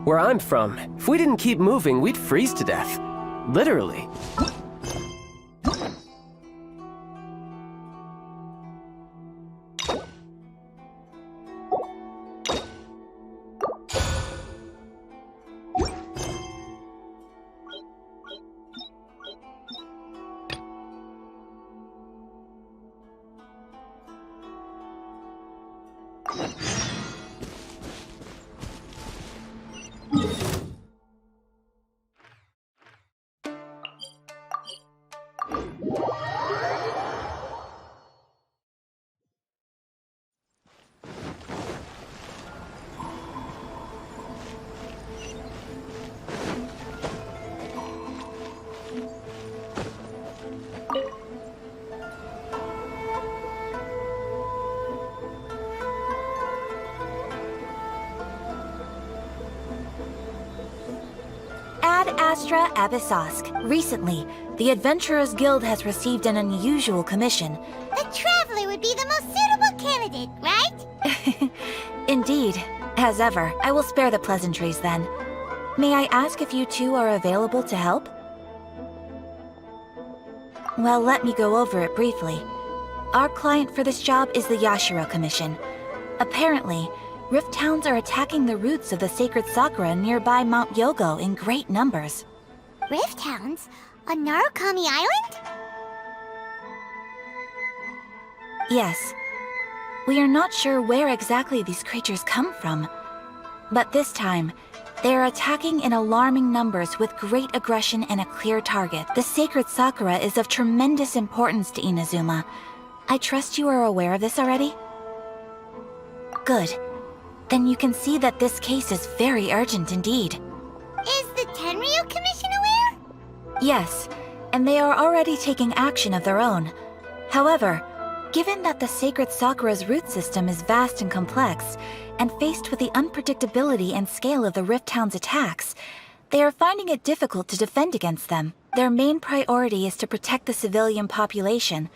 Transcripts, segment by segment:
Where I'm from, if we didn't keep moving, we'd freeze to death. Literally. Astra Abyssosk. Recently, the Adventurers Guild has received an unusual commission. The Traveler would be the most suitable candidate, right? Indeed. As ever, I will spare the pleasantries then. May I ask if you two are available to help? Well, let me go over it briefly. Our client for this job is the Yashiro Commission. Apparently, Rift Towns are attacking the roots of the sacred sakura nearby Mount Yogo in great numbers. Rift Hounds? On Narukami Island? Yes. We are not sure where exactly these creatures come from. But this time, they are attacking in alarming numbers with great aggression and a clear target. The sacred sakura is of tremendous importance to Inazuma. I trust you are aware of this already? Good. Then you can see that this case is very urgent indeed. Is the Tenryu Commission aware? Yes, and they are already taking action of their own. However, given that the sacred sakura's root system is vast and complex, and faced with the unpredictability and scale of the Rift Town's attacks, they are finding it difficult to defend against them. Their main priority is to protect the civilian population,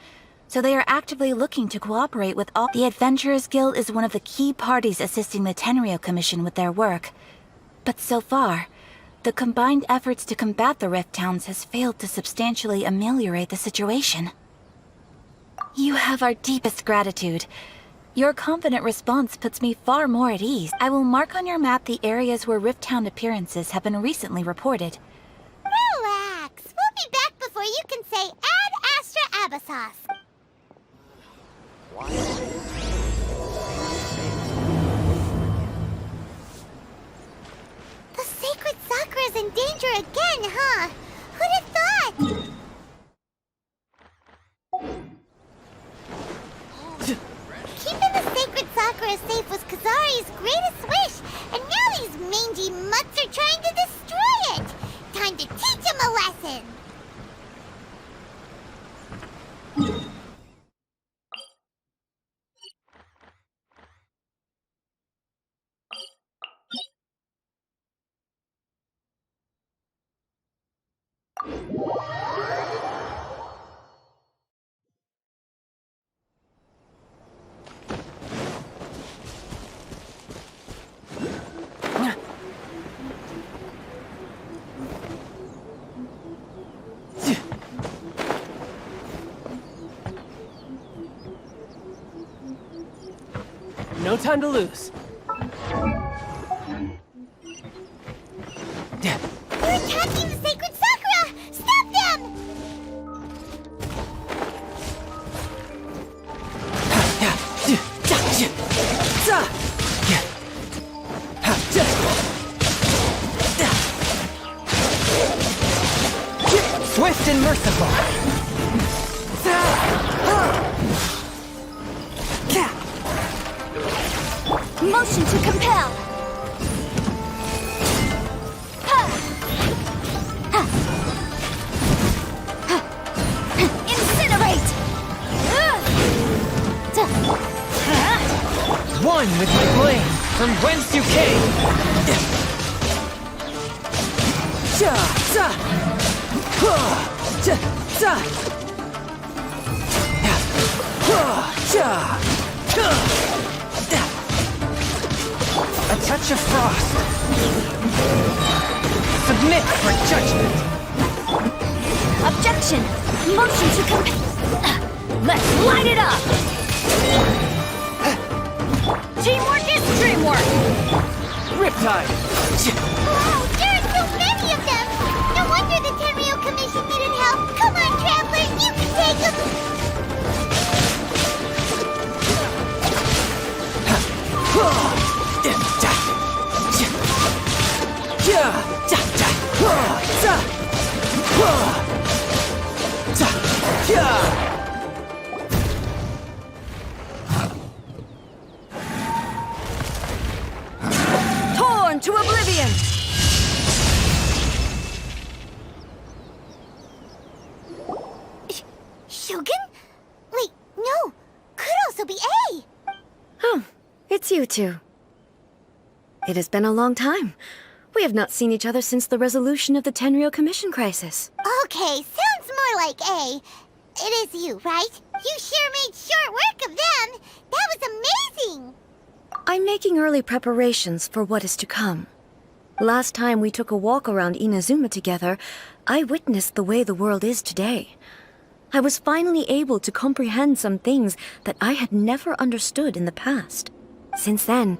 so they are actively looking to cooperate with all. The Adventurers Guild is one of the key parties assisting the Tenryu Commission with their work. But so far, the combined efforts to combat the Rift Towns has failed to substantially ameliorate the situation. You have our deepest gratitude. Your confident response puts me far more at ease. I will mark on your map the areas where Rift Town appearances have been recently reported. Relax. We'll be back before you can say Ad Astra Abyssos. The sacred sakura's in danger again, huh? Who'd have thought? Keeping the sacred sakura safe was Kazari's greatest wish, and now these mangy mutts are trying to destroy it! Time to teach him a lesson! No time to lose. They're attacking the sacred sakura! Stop them! Swift and merciful. Motion to compel! Incinerate! One with my blade, from whence you came! A touch of frost. Submit for judgment! Objection! Motion to let's light it up! Teamwork is dreamwork! Riptide! Wow, there are so many of them! No wonder the Tenryo Commission needed help! Come on, Traveler, you can take them! Torn to oblivion! Shogun? Wait, no! Could also be A! Oh, it's you two. It has been a long time. We have not seen each other since the resolution of the Tenryo Commission crisis. Okay, sounds more like A. It is you, right? You sure made short work of them! That was amazing! I'm making early preparations for what is to come. Last time we took a walk around Inazuma together, I witnessed the way the world is today. I was finally able to comprehend some things that I had never understood in the past. Since then,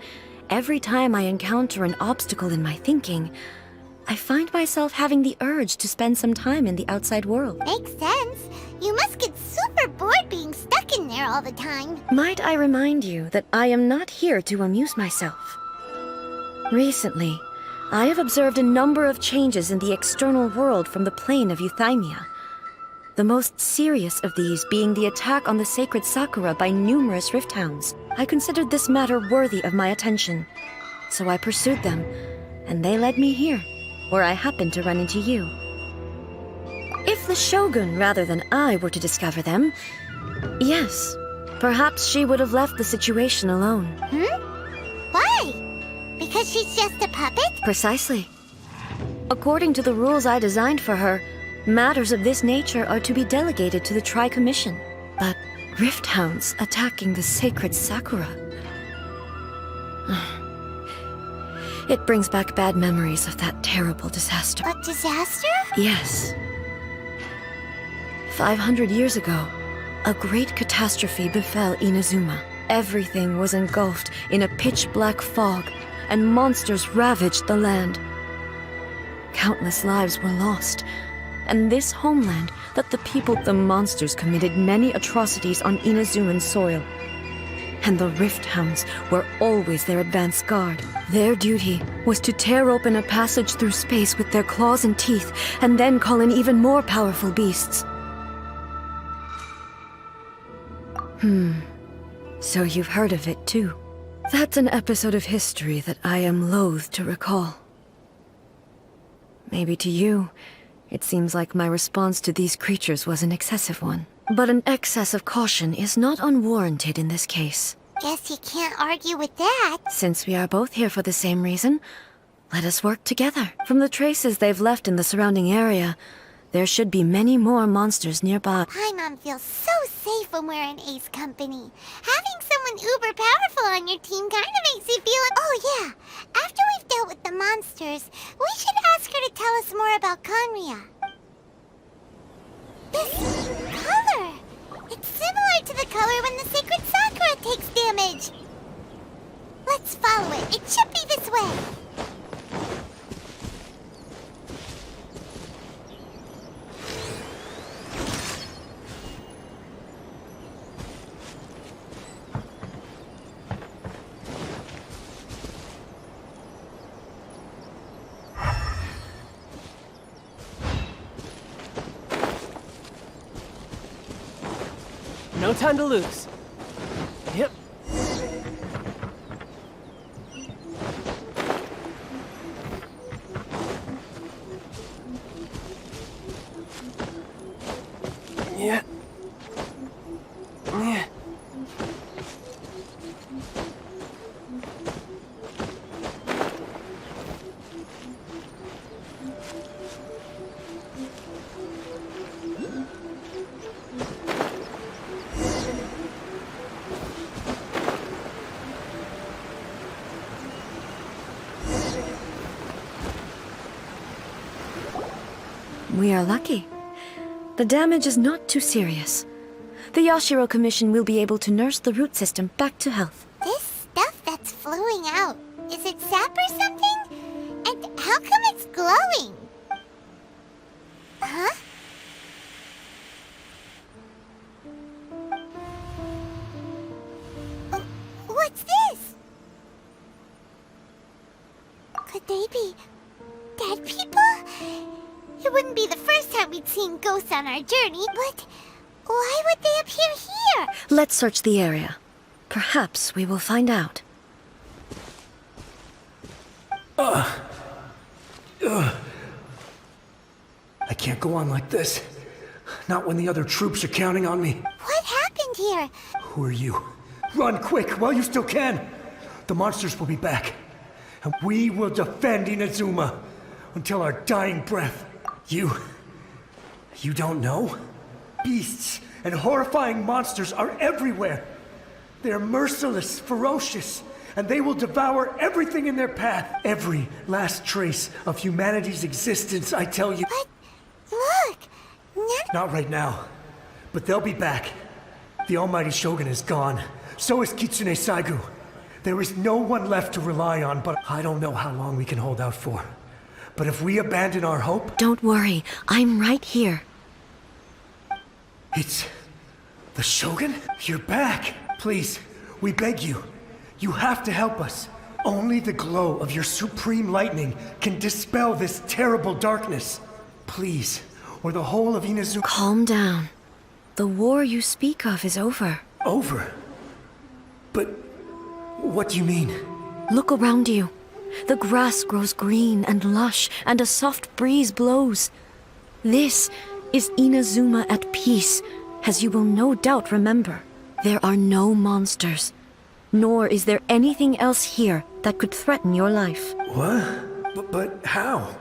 every time I encounter an obstacle in my thinking, I find myself having the urge to spend some time in the outside world. Makes sense. You must get super bored being stuck in there all the time. Might I remind you that I am not here to amuse myself. Recently, I have observed a number of changes in the external world from the plane of Euthymia. The most serious of these being the attack on the sacred Sakura by numerous rift hounds. I considered this matter worthy of my attention, so I pursued them, and they led me here, where I happened to run into you. If the Shogun rather than I were to discover them, yes, perhaps she would have left the situation alone. Why? Because she's just a puppet? Precisely. According to the rules I designed for her, matters of this nature are to be delegated to the Tri-Commission. But rift hounds attacking the sacred Sakura... It brings back bad memories of that terrible disaster. A disaster? Yes. 500 years ago, a great catastrophe befell Inazuma. Everything was engulfed in a pitch-black fog, and monsters ravaged the land. Countless lives were lost, and this homeland that the people, the monsters committed many atrocities on Inazuman soil. And the Rift Hounds were always their advance guard. Their duty was to tear open a passage through space with their claws and teeth, and then call in even more powerful beasts. So you've heard of it too. That's an episode of history that I am loath to recall. Maybe to you, it seems like my response to these creatures was an excessive one. But an excess of caution is not unwarranted in this case. Guess you can't argue with that. Since we are both here for the same reason, let us work together. From the traces they've left in the surrounding area, there should be many more monsters nearby. Paimon feels so safe when we're in Ace company. Having someone uber powerful on your team kind of makes you feel... Oh yeah, after we've dealt with the monsters, we should ask her to tell us more about Conria. This color! It's similar to the color when the sacred Sakura takes damage. Let's follow it. It should be this way. No time to lose. Yep. Yeah. Yeah. We are lucky. The damage is not too serious. The Yashiro Commission will be able to nurse the root system back to health. This stuff that's flowing out, is it sap or something? And how come it's glowing? Huh? What's this? Could they be dead people? It wouldn't be the first time we'd seen ghosts on our journey, but why would they appear here? Let's search the area. Perhaps we will find out. I can't go on like this. Not when the other troops are counting on me. What happened here? Who are you? Run quick while you still can! The monsters will be back. And we will defend Inazuma until our dying breath. You don't know? Beasts and horrifying monsters are everywhere. They're merciless, ferocious, and they will devour everything in their path. Every last trace of humanity's existence, I tell you. But look, Not right now, but they'll be back. The almighty Shogun is gone. So is Kitsune Saigu. There is no one left to rely on, but I don't know how long we can hold out for. But if we abandon our hope... Don't worry, I'm right here. It's... the Shogun? You're back! Please, we beg you. You have to help us. Only the glow of your supreme lightning can dispel this terrible darkness. Please, or the whole of Inazuma... Calm down. The war you speak of is over. Over? But... what do you mean? Look around you. The grass grows green and lush, and a soft breeze blows. This is Inazuma at peace, as you will no doubt remember. There are no monsters, nor is there anything else here that could threaten your life. What? But how?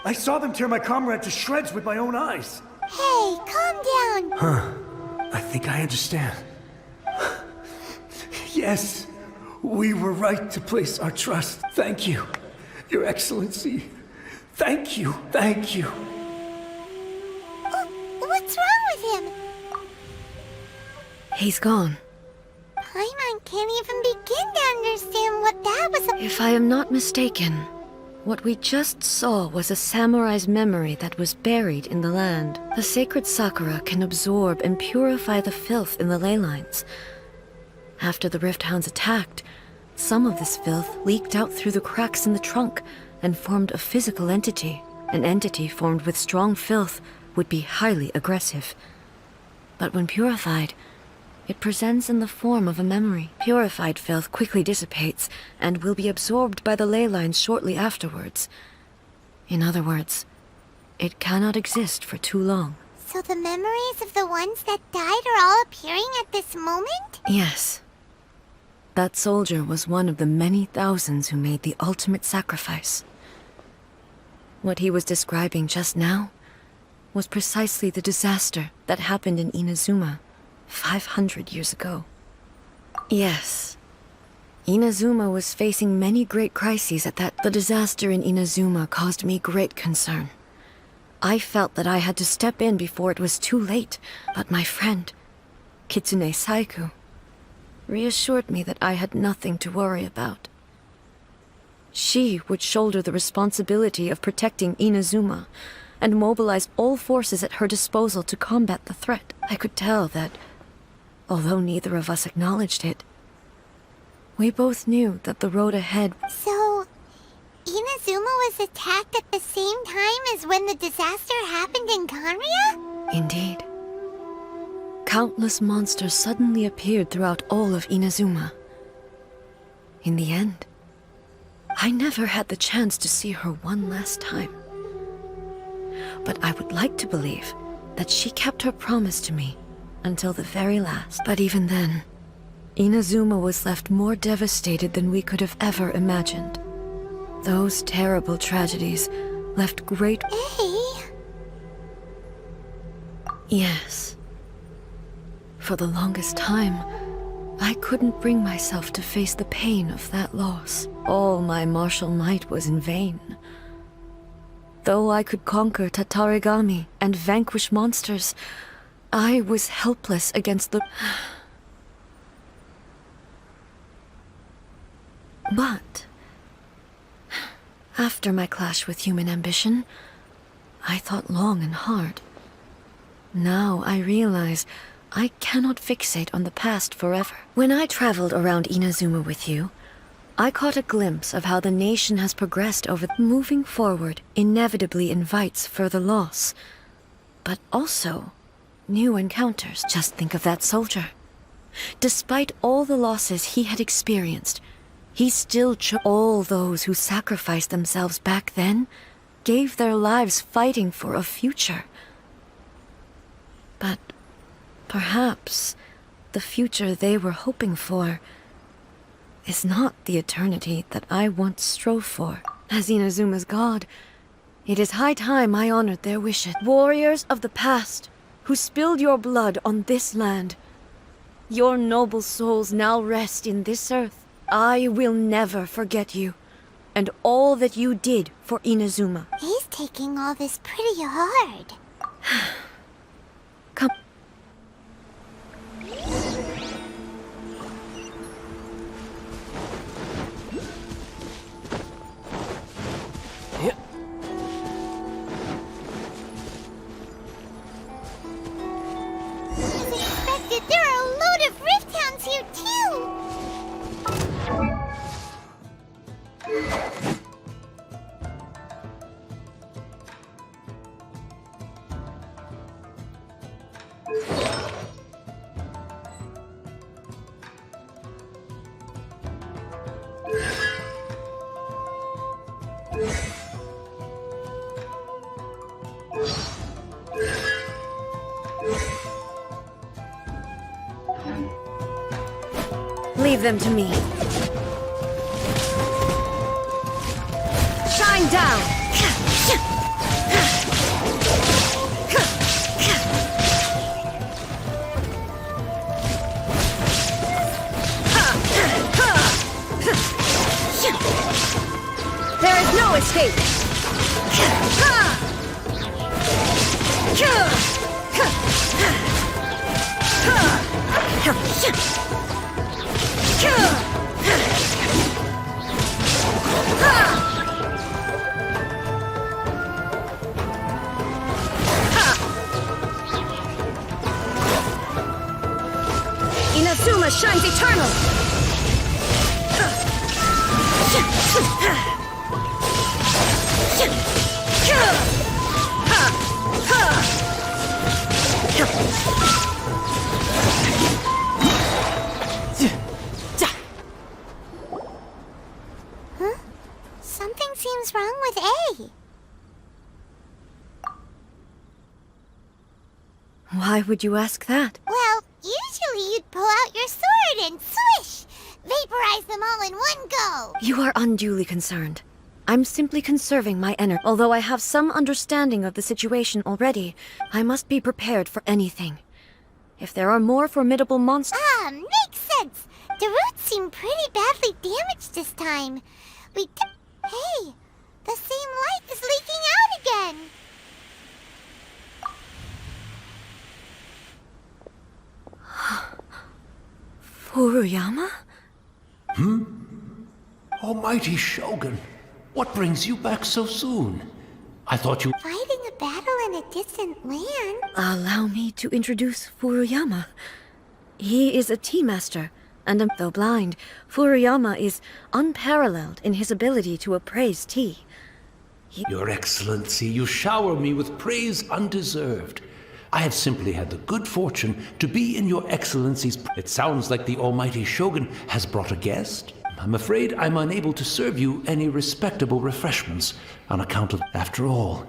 I saw them tear my comrade to shreds with my own eyes. hey, calm down. I think I understand. Yes, we were right to place our trust. Thank you, Your Excellency. Thank you, thank you. What's wrong with him? He's gone. Paimon can't even begin to understand what that was about. If I am not mistaken, what we just saw was a samurai's memory that was buried in the land. The sacred sakura can absorb and purify the filth in the ley lines. After the Rift Hounds attacked, some of this filth leaked out through the cracks in the trunk and formed a physical entity. An entity formed with strong filth would be highly aggressive. But when purified, it presents in the form of a memory. Purified filth quickly dissipates and will be absorbed by the ley lines shortly afterwards. In other words, it cannot exist for too long. So the memories of the ones that died are all appearing at this moment? Yes. That soldier was one of the many thousands who made the ultimate sacrifice. What he was describing just now was precisely the disaster that happened in Inazuma 500 years ago. Yes. Inazuma was facing many great crises at that. The disaster in Inazuma caused me great concern. I felt that I had to step in before it was too late, but my friend, Kitsune Saigu, reassured me that I had nothing to worry about. She would shoulder the responsibility of protecting Inazuma and mobilize all forces at her disposal to combat the threat. I could tell that, although neither of us acknowledged it, we both knew that the road ahead... So, Inazuma was attacked at the same time as when the disaster happened in Kanria? Indeed. Countless monsters suddenly appeared throughout all of Inazuma. In the end, I never had the chance to see her one last time. But I would like to believe that she kept her promise to me until the very last. But even then, Inazuma was left more devastated than we could have ever imagined. Those terrible tragedies left great... Hey! Yes. For the longest time, I couldn't bring myself to face the pain of that loss. All my martial might was in vain. Though I could conquer Tatarigami and vanquish monsters, I was helpless against the... But after my clash with human ambition, I thought long and hard. Now I realize I cannot fixate on the past forever. When I traveled around Inazuma with you, I caught a glimpse of how the nation has progressed over... Moving forward inevitably invites further loss, but also new encounters. Just think of that soldier. Despite all the losses he had experienced, he still chose. All those who sacrificed themselves back then gave their lives fighting for a future. But perhaps the future they were hoping for is not the eternity that I once strove for. As Inazuma's god, it is high time I honored their wishes. Warriors of the past, who spilled your blood on this land, your noble souls now rest in this earth. I will never forget you, and all that you did for Inazuma. He's taking all this pretty hard. Come. Yeah. As expected, there are a load of Rift Hounds here too! Leave them to me. Shine down! There is no escape! Inazuma shines eternal! Huh? Something seems wrong with A. Why would you ask that? Well, usually you'd pull out your sword and swish! Vaporize them all in one go! You are unduly concerned. I'm simply conserving my energy. Although I have some understanding of the situation already, I must be prepared for anything. If there are more formidable monsters... Ah, makes sense! The roots seem pretty badly damaged this time. Hey! The same light is leaking out again! Furuyama? Almighty Shogun, what brings you back so soon? I thought you... Fighting a battle in a distant land? Allow me to introduce Furuyama. He is a tea master, and though blind, Furuyama is unparalleled in his ability to appraise tea. Your Excellency, you shower me with praise undeserved. I have simply had the good fortune to be in your Excellency's... It sounds like the Almighty Shogun has brought a guest. I'm afraid I'm unable to serve you any respectable refreshments on account of... After all...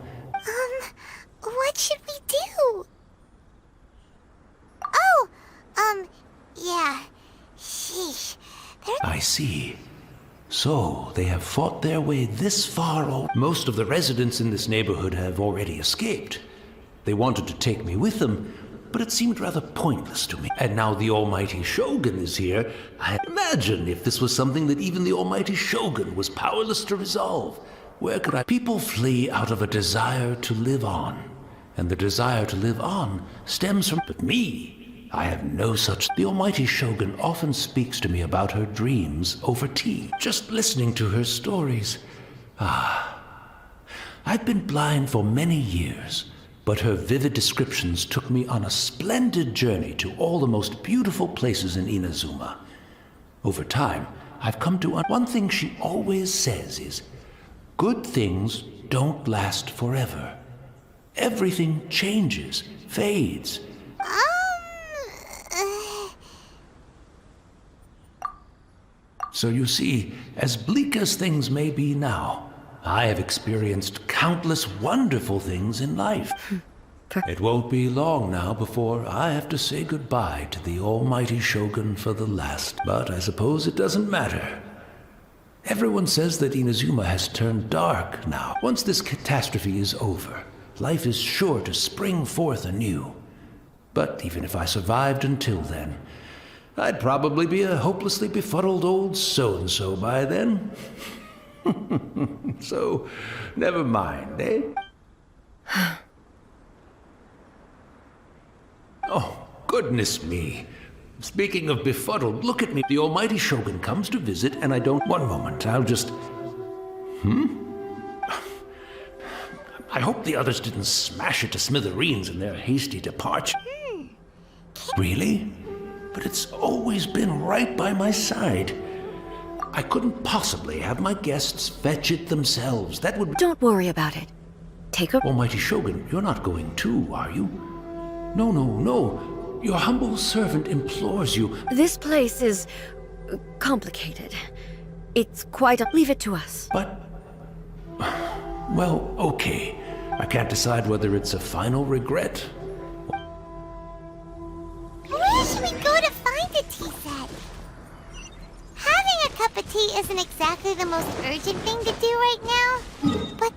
What should we do? Oh, yeah. Sheesh. I see. So, they have fought their way this far. Most of the residents in this neighborhood have already escaped. They wanted to take me with them, but it seemed rather pointless to me. And now the Almighty Shogun is here. I imagine if this was something that even the Almighty Shogun was powerless to resolve. Where could I? People flee out of a desire to live on. And the desire to live on stems from... But me, I have no such... The almighty Shogun often speaks to me about her dreams over tea. Just listening to her stories. I've been blind for many years, but her vivid descriptions took me on a splendid journey to all the most beautiful places in Inazuma. Over time, I've come to... One thing she always says is, good things don't last forever. Everything changes, fades. So you see, as bleak as things may be now, I have experienced countless wonderful things in life. It won't be long now before I have to say goodbye to the almighty Shogun for the last. But I suppose it doesn't matter. Everyone says that Inazuma has turned dark now. Once this catastrophe is over, life is sure to spring forth anew. But even if I survived until then, I'd probably be a hopelessly befuddled old so-and-so by then. So, never mind, eh? Oh, goodness me. Speaking of befuddled, look at me. The almighty Shogun comes to visit and I don't... One moment, I'll just... I hope the others didn't smash it to smithereens in their hasty departure. Really? But it's always been right by my side. I couldn't possibly have my guests fetch it themselves. That would... Don't worry about it. Take a... Almighty Shogun, you're not going too, are you? No, no, no. Your humble servant implores you. This place is... complicated. It's quite a... Leave it to us. But... Well, okay. I can't decide whether it's a final regret. Where should we go to find a tea set? Having a cup of tea isn't exactly the most urgent thing to do right now, but...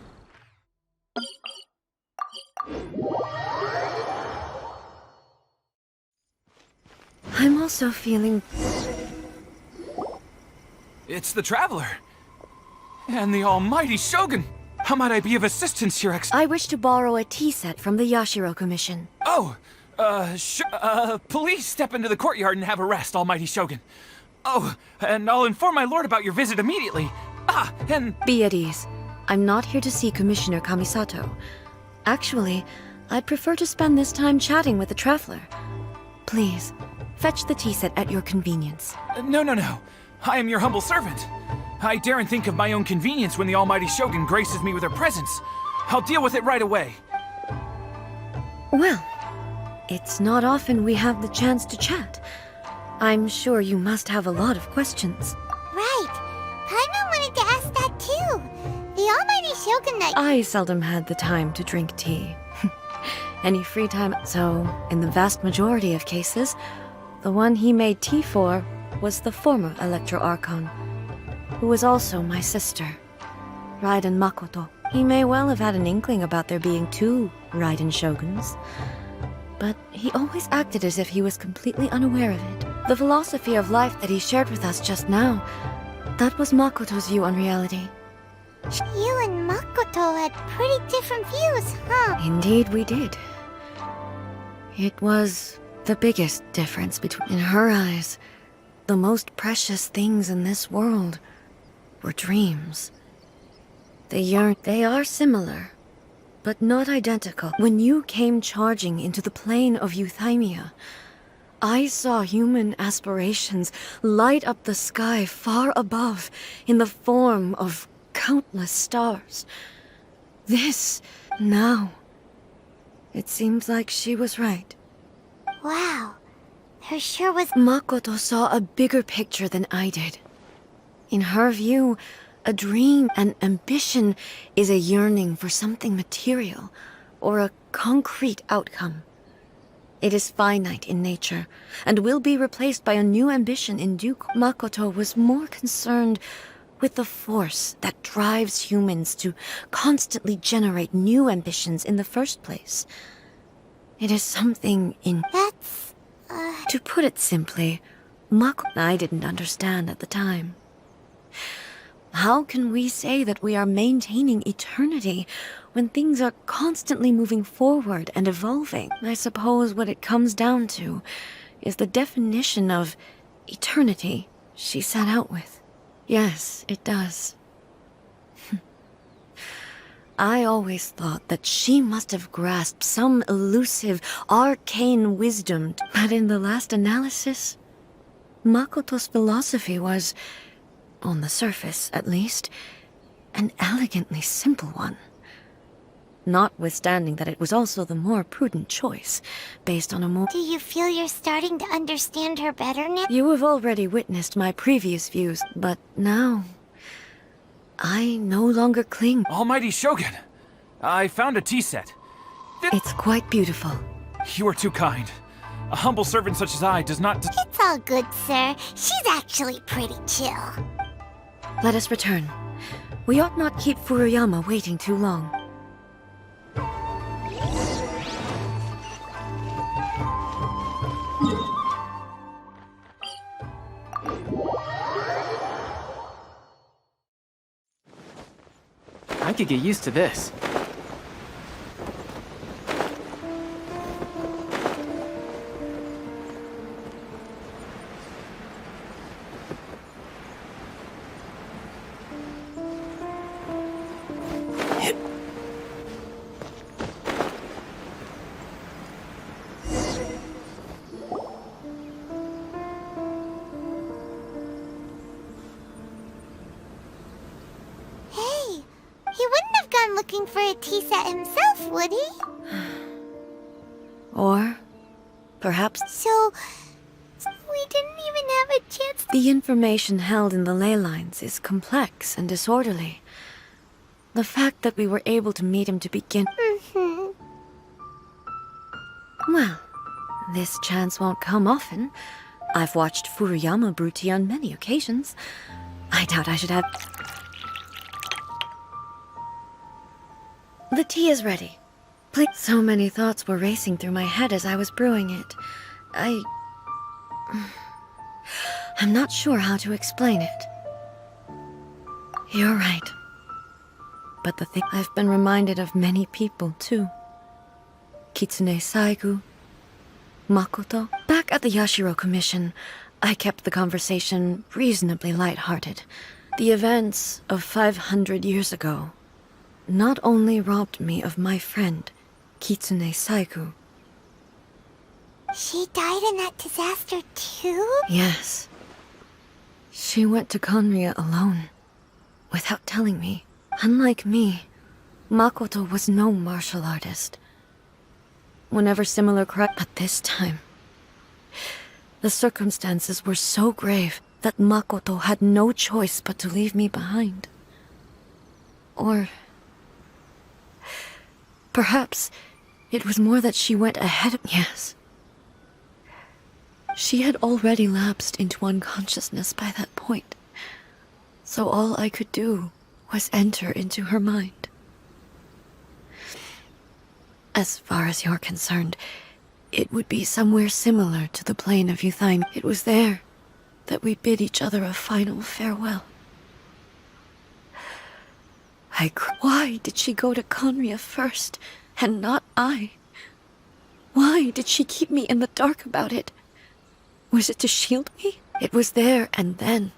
I'm also feeling... It's the Traveler. And the almighty Shogun. How might I be of assistance, Your I wish to borrow a tea set from the Yashiro Commission. Oh, please step into the courtyard and have a rest, almighty Shogun. Oh, and I'll inform my lord about your visit immediately. And... Be at ease. I'm not here to see Commissioner Kamisato. Actually, I'd prefer to spend this time chatting with the Traveler. Please, fetch the tea set at your convenience. No. I am your humble servant. I daren't think of my own convenience when the almighty Shogun graces me with her presence. I'll deal with it right away. Well, it's not often we have the chance to chat. I'm sure you must have a lot of questions. Right. Paimon wanted to ask that too. The almighty Shogun that... I seldom had the time to drink tea. Any free time, so in the vast majority of cases, the one he made tea for was the former Electro Archon, who was also my sister, Raiden Makoto. He may well have had an inkling about there being two Raiden Shoguns, but he always acted as if he was completely unaware of it. The philosophy of life that he shared with us just now, that was Makoto's view on reality. You and Makoto had pretty different views, huh? Indeed we did. It was the biggest difference between... In her eyes, the most precious things in this world were dreams. They are similar, but not identical. When you came charging into the plane of Euthymia, I saw human aspirations light up the sky far above in the form of countless stars. This, now, it seems like she was right. Wow. There sure was... Makoto saw a bigger picture than I did. In her view, a dream and ambition is a yearning for something material, or a concrete outcome. It is finite in nature, and will be replaced by a new ambition in due course. Makoto was more concerned with the force that drives humans to constantly generate new ambitions in the first place. It is something in... That's... To put it simply, I didn't understand at the time. How can we say that we are maintaining eternity when things are constantly moving forward and evolving? I suppose what it comes down to is the definition of eternity she set out with. Yes, it does. I always thought that she must have grasped some elusive, arcane wisdom, but in the last analysis, Makoto's philosophy was, on the surface at least, an elegantly simple one. Notwithstanding that it was also the more prudent choice, based on a more... Do you feel you're starting to understand her better now? You have already witnessed my previous views, but now... I no longer cling. Almighty Shogun! I found a tea set. It's quite beautiful. You are too kind. A humble servant such as I does not... It's all good, sir. She's actually pretty chill. Let us return. We ought not keep Furuyama waiting too long. I could get used to this. He wouldn't have gone looking for a tea set himself, would he? Or perhaps So, we didn't even have a chance to... the information held in the ley lines is complex and disorderly. The fact that we were able to meet him to begin... Well, this chance won't come often. I've watched Furuyama brew tea on many occasions. I doubt I should have... The tea is ready. Please. So many thoughts were racing through my head as I was brewing it. I'm not sure how to explain it. You're right. But the thing... I've been reminded of many people, too. Kitsune Saigu, Makoto. Back at the Yashiro Commission, I kept the conversation reasonably lighthearted. The events of 500 years ago not only robbed me of my friend, Kitsune Saigu. She died in that disaster too? Yes. She went to Conria alone, without telling me. Unlike me, Makoto was no martial artist. Whenever similar but this time, the circumstances were so grave that Makoto had no choice but to leave me behind. Or... perhaps it was more that she went ahead of... Yes. She had already lapsed into unconsciousness by that point, so all I could do was enter into her mind. As far as you're concerned, it would be somewhere similar to the plane of Euthymia. It was there that we bid each other a final farewell. Why did she go to Conria first, and not I? Why did she keep me in the dark about it? Was it to shield me? It was there and then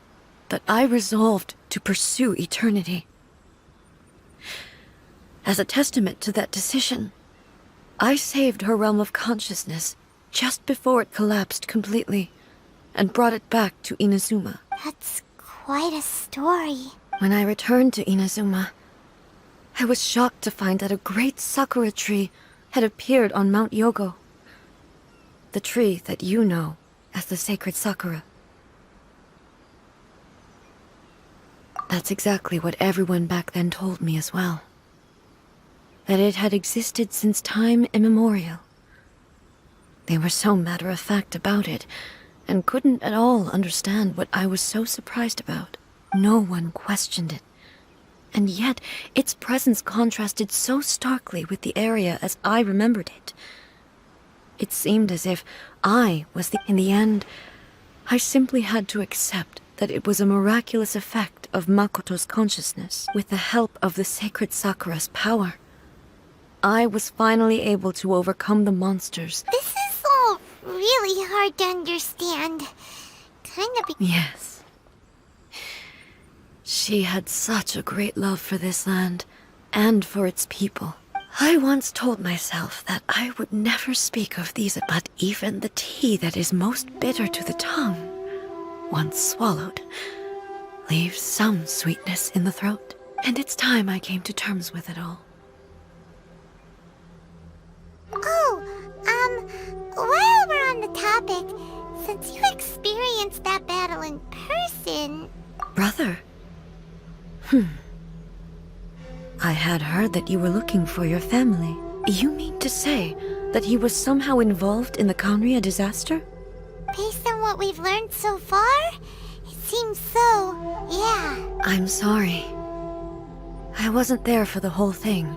that I resolved to pursue eternity. As a testament to that decision, I saved her realm of consciousness just before it collapsed completely, and brought it back to Inazuma. That's quite a story. When I returned to Inazuma, I was shocked to find that a great sakura tree had appeared on Mount Yogo. The tree that you know as the sacred sakura. That's exactly what everyone back then told me as well. That it had existed since time immemorial. They were so matter-of-fact about it, and couldn't at all understand what I was so surprised about. No one questioned it. And yet, its presence contrasted so starkly with the area as I remembered it. It seemed as if I was in the end, I simply had to accept that it was a miraculous effect of Makoto's consciousness, with the help of the sacred Sakura's power, I was finally able to overcome the monsters. This is all really hard to understand. Yes. She had such a great love for this land, and for its people. I once told myself that I would never speak of these, but even the tea that is most bitter to the tongue, once swallowed, leaves some sweetness in the throat. And it's time I came to terms with it all. While we're on the topic, since you experienced that battle in person... Brother? I had heard that you were looking for your family. You mean to say that he was somehow involved in the Kanria disaster? Based on what we've learned so far, it seems so, yeah. I'm sorry. I wasn't there for the whole thing.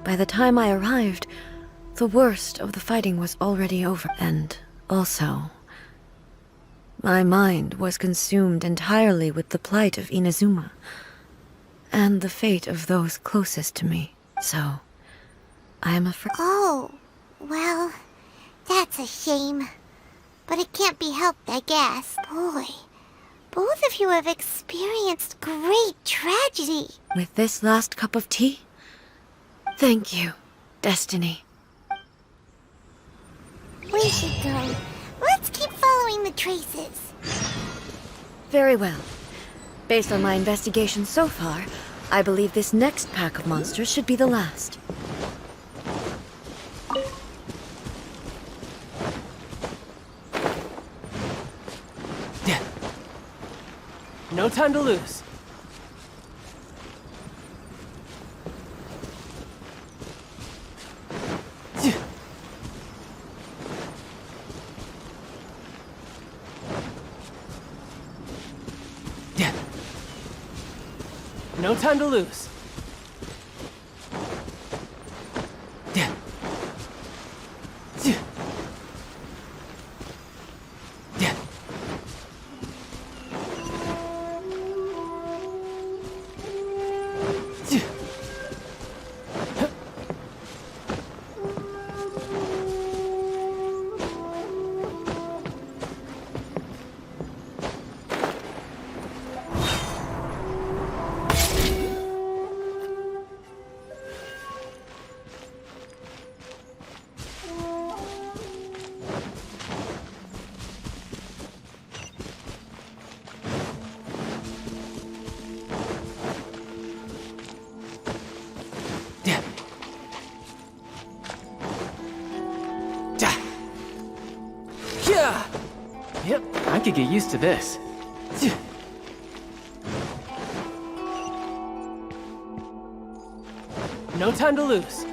By the time I arrived, the worst of the fighting was already over. And also, my mind was consumed entirely with the plight of Inazuma and the fate of those closest to me. So, I am afraid... Oh, well, that's a shame. But it can't be helped, I guess. Boy, both of you have experienced great tragedy. With this last cup of tea? Thank you, Destiny. We should go. Let's keep following the traces. Very well. Based on my investigation so far, I believe this next pack of monsters should be the last. No time to lose. No time to lose. Yep, I could get used to this. No time to lose.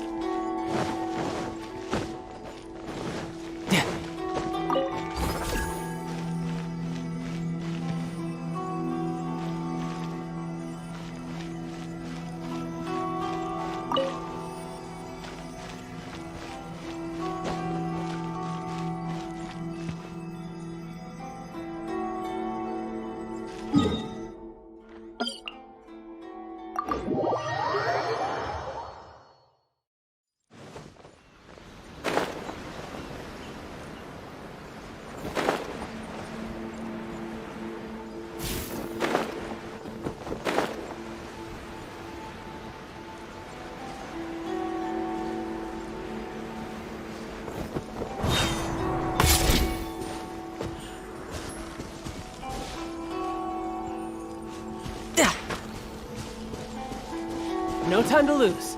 No time to lose.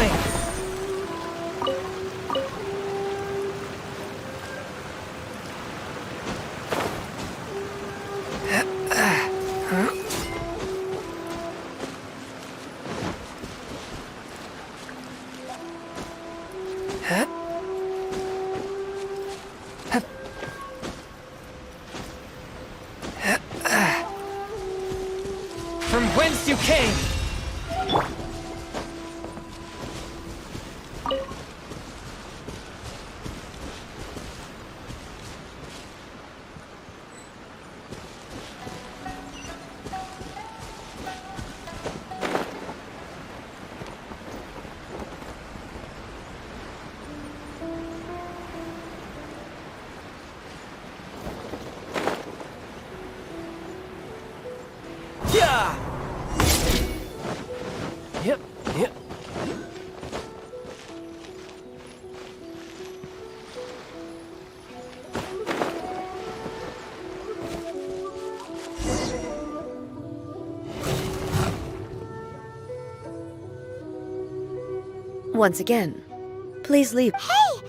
going! From whence you came! Yeah! Yep, yep. Once again, please leave. Hey!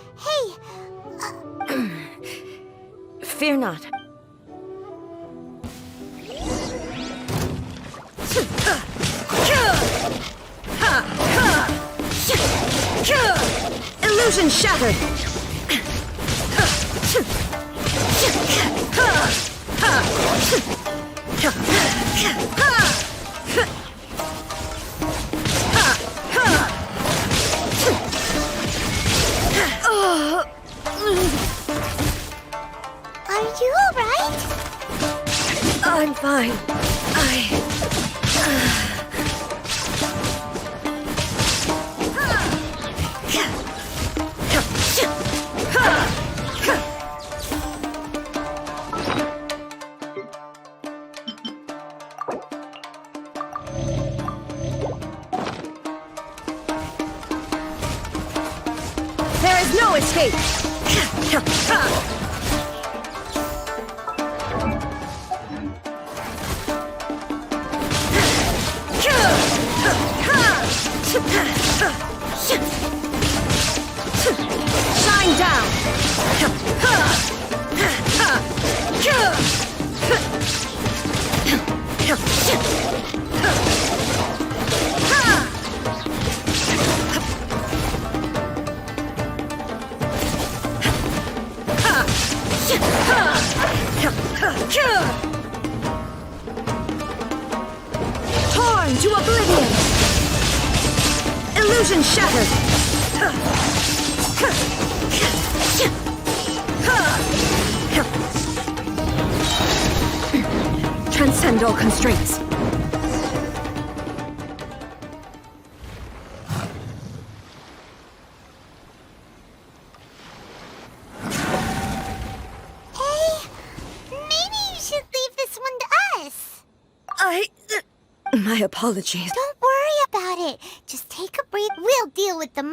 Fear not. Illusion shattered! Are you alright? I'm fine. There is no escape! Shine down! Torn to oblivion! Illusion shattered! Transcend all constraints. Maybe you should leave this one to us. My apologies. Don't worry about it. Just take a breath. We'll deal with the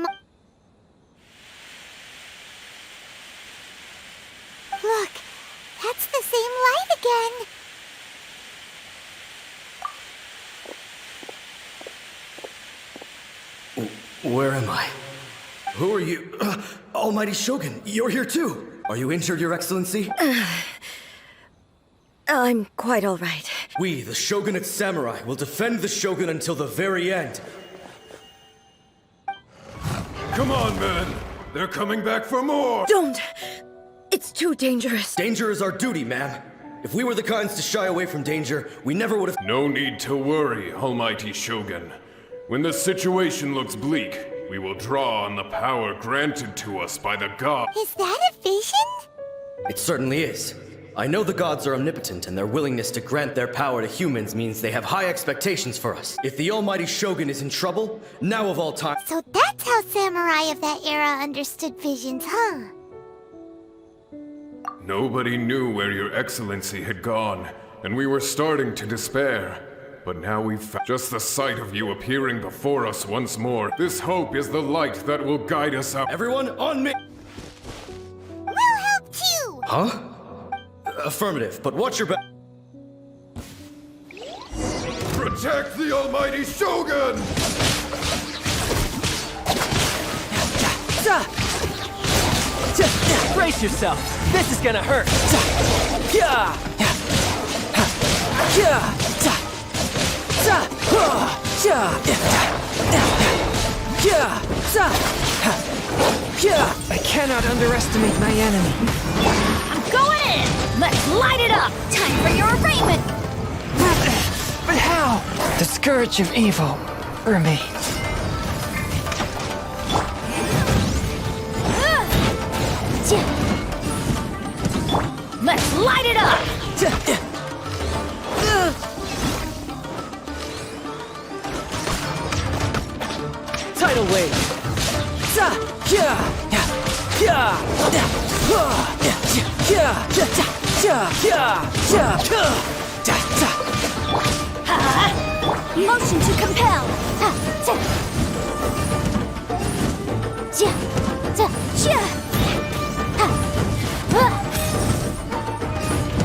Look, that's the same light again. Where am I? Who are you? Almighty Shogun, you're here too! Are you injured, Your Excellency? I'm quite all right. We, the Shogunate Samurai, will defend the Shogun until the very end. Come on, men! They're coming back for more! Don't! It's too dangerous. Danger is our duty, ma'am. If we were the kinds to shy away from danger, we never would have— No need to worry, Almighty Shogun. When the situation looks bleak, we will draw on the power granted to us by the gods. Is that a vision? It certainly is. I know the gods are omnipotent, and their willingness to grant their power to humans means they have high expectations for us. If the Almighty Shogun is in trouble, now of all time— So that's how samurai of that era understood visions, huh? Nobody knew where Your Excellency had gone, and we were starting to despair. But now we've found just the sight of you appearing before us once more. This hope is the light that will guide us out. Everyone, on me! We'll help too! Huh? Affirmative, but watch your back. Protect the Almighty Shogun! Brace yourself. This is gonna hurt. Yeah. I cannot underestimate my enemy. I'm going in! Let's light it up! Time for your arraignment! But how? The scourge of evil remains. Let's light it up! Tidal wave. Motion to compel!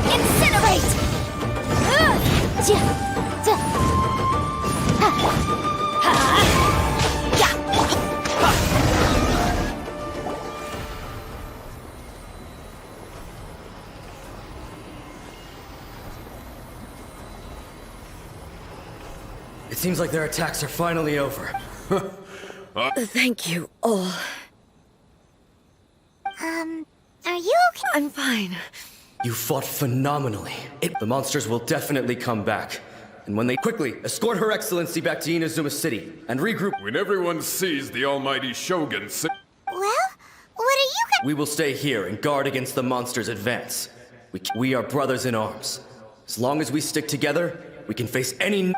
Incinerate! It seems like their attacks are finally over. Thank you all. Are you okay? I'm fine. You fought phenomenally. The monsters will definitely come back. And when they quickly escort Her Excellency back to Inazuma City and regroup, When everyone sees the almighty Shogun Well, what are you guys? we will stay here and guard against the monsters' advance. We are brothers in arms. As long as we stick together, we can face any...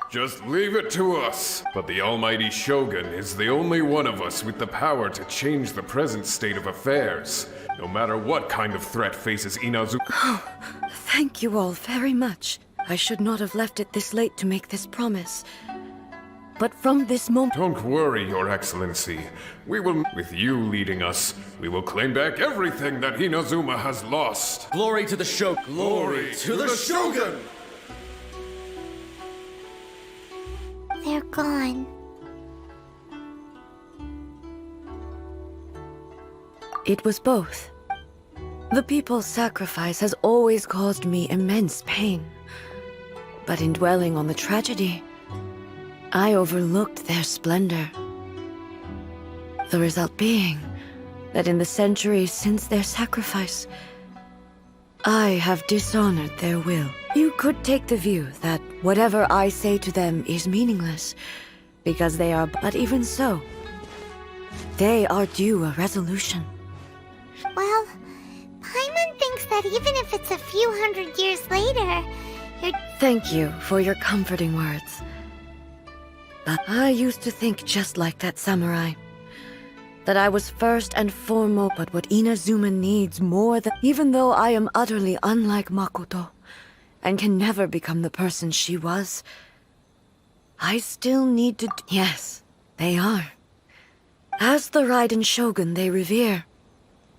Just leave it to us. But the almighty Shogun is the only one of us with the power to change the present state of affairs. No matter what kind of threat faces Inazuma. Thank you all very much. I should not have left it this late to make this promise. But from this moment... Don't worry, Your Excellency. We will, with you leading us, we will claim back everything that Inazuma has lost. Glory to the Shogun! Glory to the Shogun! They're gone. It was both. The people's sacrifice has always caused me immense pain. But in dwelling on the tragedy, I overlooked their splendor. The result being that in the centuries since their sacrifice, I have dishonored their will. You could take the view that whatever I say to them is meaningless, because they are... But even so, they are due a resolution. Well, Paimon thinks that even if it's a few hundred years later, you're... Thank you for your comforting words. But I used to think just like that samurai. That I was first and foremost, but what Inazuma needs more than... Even though I am utterly unlike Makoto, and can never become the person she was, I still need to... Yes, they are. As the Raiden Shogun they revere,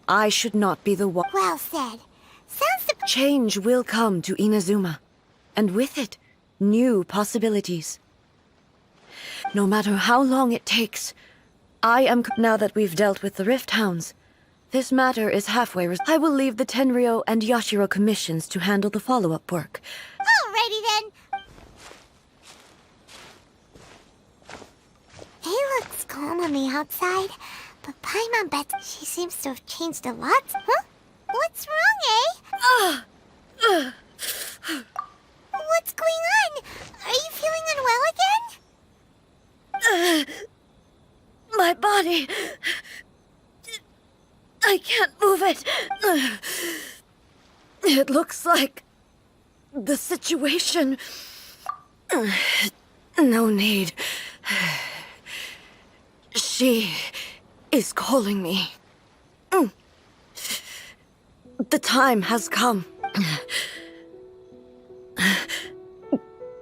I should not be the one... Well said. Sounds the... Change will come to Inazuma, and with it, new possibilities. No matter how long it takes, I am... Now that we've dealt with the Rift Hounds, this matter is halfway I will leave the Tenryo and Yashiro commissions to handle the follow-up work. Alrighty then. It looks calm on the outside, but Paimon bets she seems to have changed a lot. Huh? What's wrong, eh? What's going on? Are you feeling unwell again? My body... I can't move it. It looks like... the situation... No need. She is calling me. The time has come.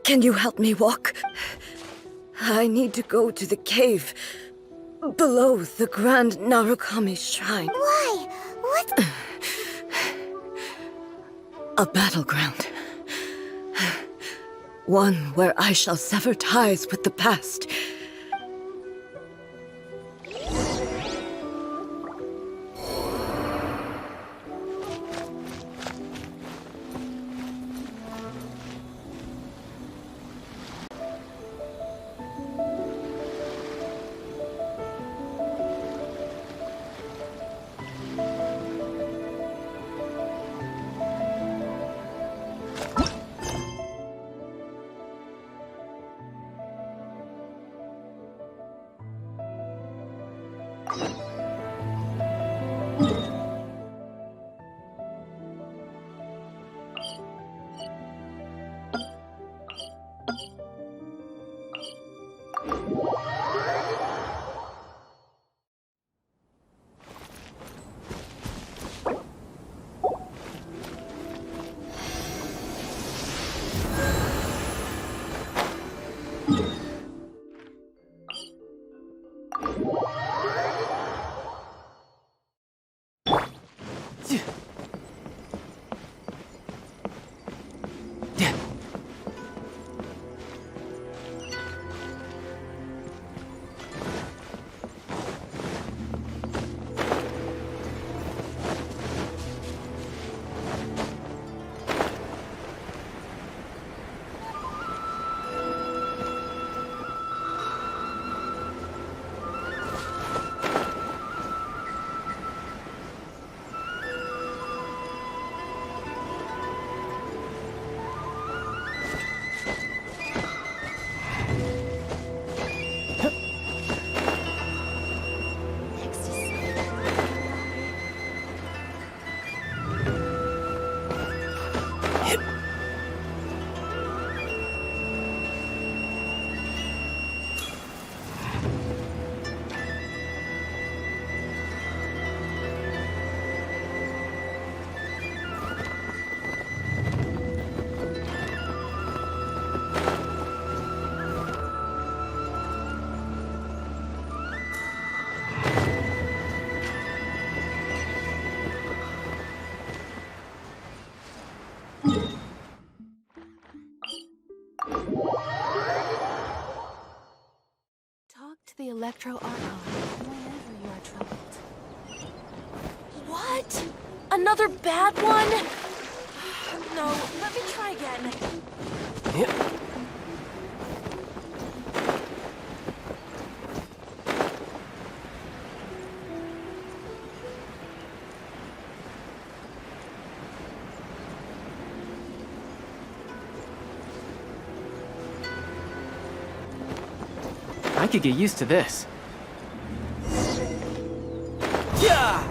Can you help me walk? I need to go to the cave below the Grand Narukami Shrine. Why? What? A battleground. One where I shall sever ties with the past. Talk to the Electro Archon whenever you are troubled. What? Another bad one? No, let me try again. Yep. I could get used to this. Yeah!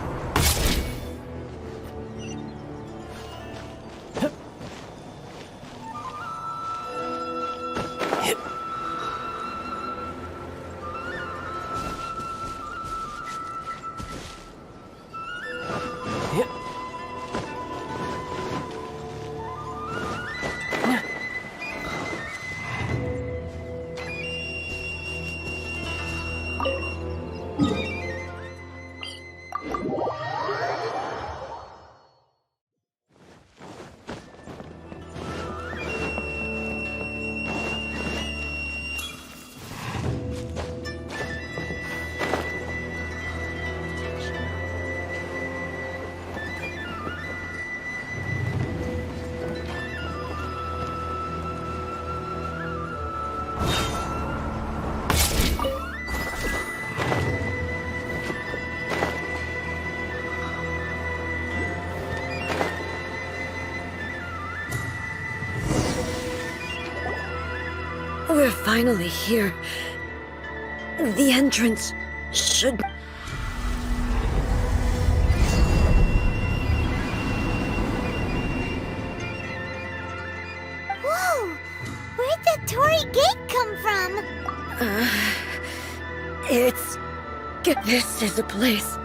We're finally here. The entrance should... Whoa! Where'd the Torii Gate come from? This is a place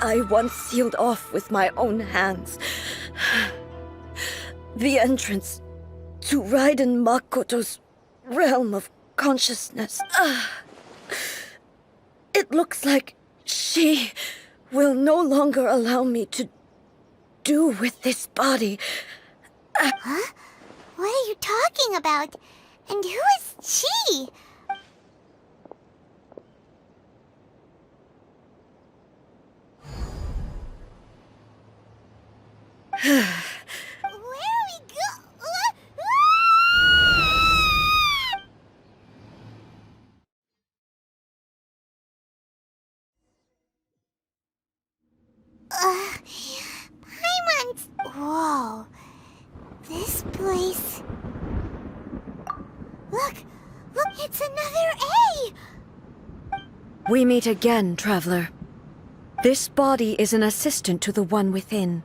I once sealed off with my own hands. The entrance to Raiden Makoto's realm of consciousness. It looks like she will no longer allow me to do with this body. Huh? What are you talking about? And who is she? Where are we go? Paimons! Whoa. This place... Look! Look, it's another A! We meet again, traveler. This body is an assistant to the One Within,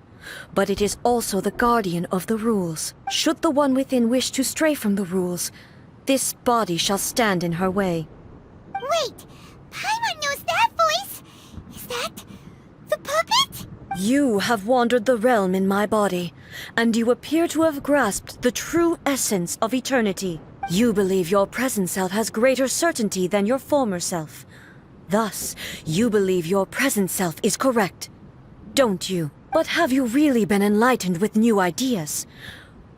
but it is also the guardian of the rules. Should the One Within wish to stray from the rules, this body shall stand in her way. Wait! Paimon knows that voice! Is that... the puppet? You have wandered the realm in my body, and you appear to have grasped the true essence of eternity. You believe your present self has greater certainty than your former self. Thus, you believe your present self is correct, don't you? But have you really been enlightened with new ideas?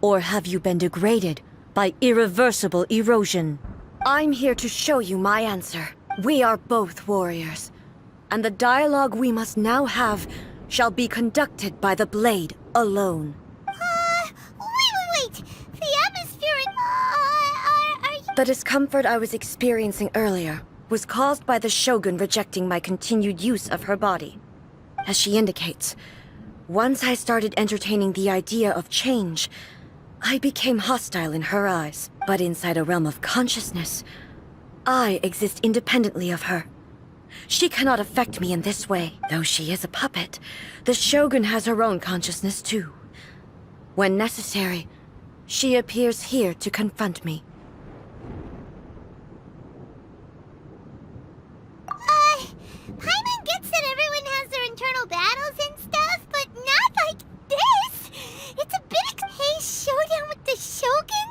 Or have you been degraded by irreversible erosion? I'm here to show you my answer. We are both warriors, and the dialogue we must now have shall be conducted by the blade alone. Wait! The atmosphere in... are you... The discomfort I was experiencing earlier was caused by the Shogun rejecting my continued use of her body. As she indicates, once I started entertaining the idea of change, I became hostile in her eyes. But inside a realm of consciousness, I exist independently of her. She cannot affect me in this way. Though she is a puppet, the Shogun has her own consciousness too. When necessary, she appears here to confront me. Paimon gets that everyone has their internal battles and stuff, but not like this! It's a bit Hey, showdown with the Shogun?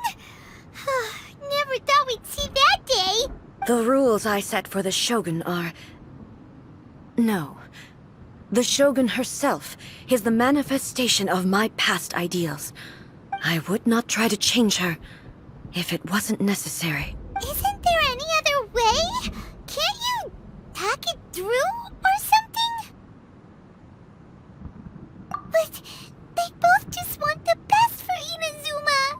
Never thought we'd see that day! The rules I set for the Shogun are... No. The Shogun herself is the manifestation of my past ideals. I would not try to change her if it wasn't necessary. Isn't there any other way? Can't you talk it through or something? But they both just want the best for Inazuma.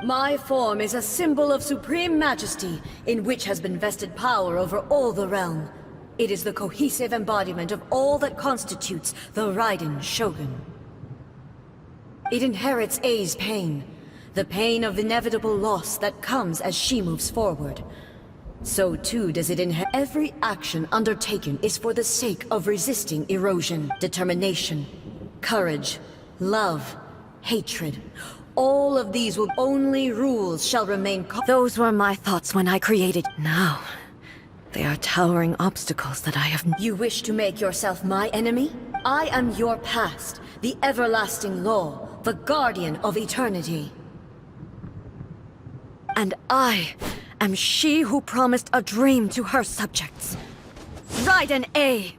My form is a symbol of supreme majesty, in which has been vested power over all the realm. It is the cohesive embodiment of all that constitutes the Raiden Shogun. It inherits A's pain, the pain of inevitable loss that comes as she moves forward. So too does it inherit. Every action undertaken is for the sake of resisting erosion, determination, courage, love, hatred. All of these will only rules shall remain. Those were my thoughts when I created. Now, they are towering obstacles that I have. You wish to make yourself my enemy? I am your past, the everlasting law, the guardian of eternity. And I am she who promised a dream to her subjects. Raiden A.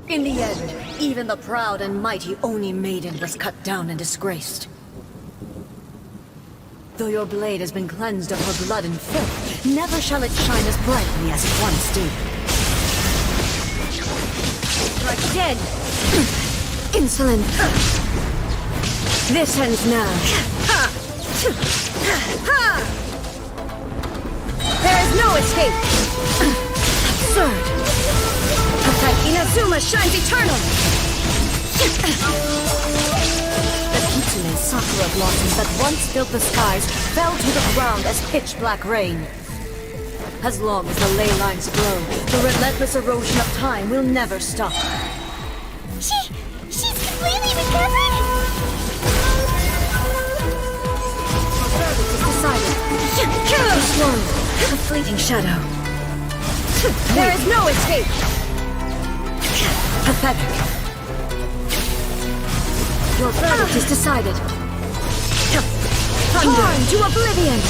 In the end, even the proud and mighty Oni maiden was cut down and disgraced. Though your blade has been cleansed of her blood and filth, never shall it shine as brightly as it once did. Strike dead! Insolent! This ends now. There is no escape! Absurd! That Inazuma shines eternal! The Kitsune sakura blossoms that once filled the skies fell to the ground as pitch-black rain. As long as the ley lines glow, the relentless erosion of time will never stop. She's completely recovered? This one, a fleeting shadow. There is no escape! Pathetic. Your verdict is decided. Thunder to oblivion!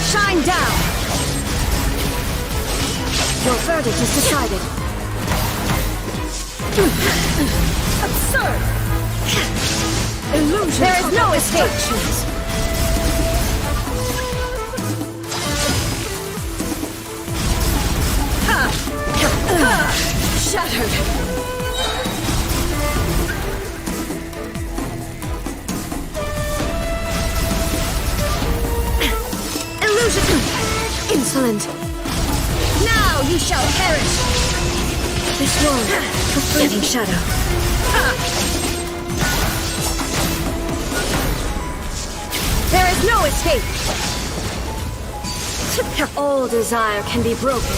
Shine down! Your verdict is decided. Absurd! Illusion. There is no escape. Shattered. Illusion. Insolent. Now you shall perish. This world, a fleeting shadow. There is no escape. All desire can be broken.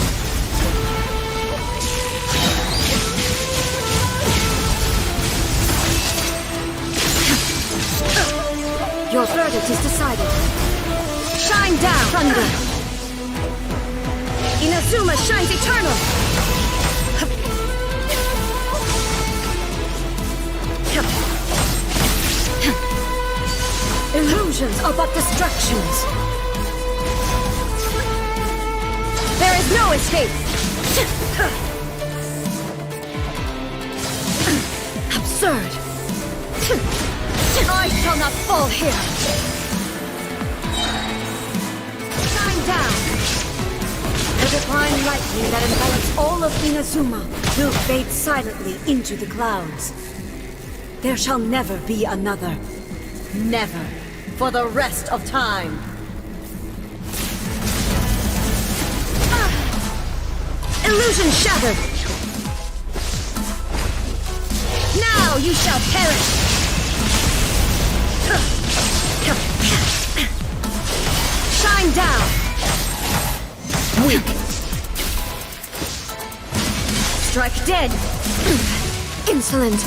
Your verdict is decided. Shine down, thunder. Inazuma shines eternal. Illusions are but distractions. There is no escape. Absurd. I shall not fall here. Shine down. The divine lightning that envelops all of Inazuma will fade silently into the clouds. There shall never be another. Never. For the rest of time. Illusion shattered. Now you shall perish. Shine down. Weak. Strike dead. Insolent.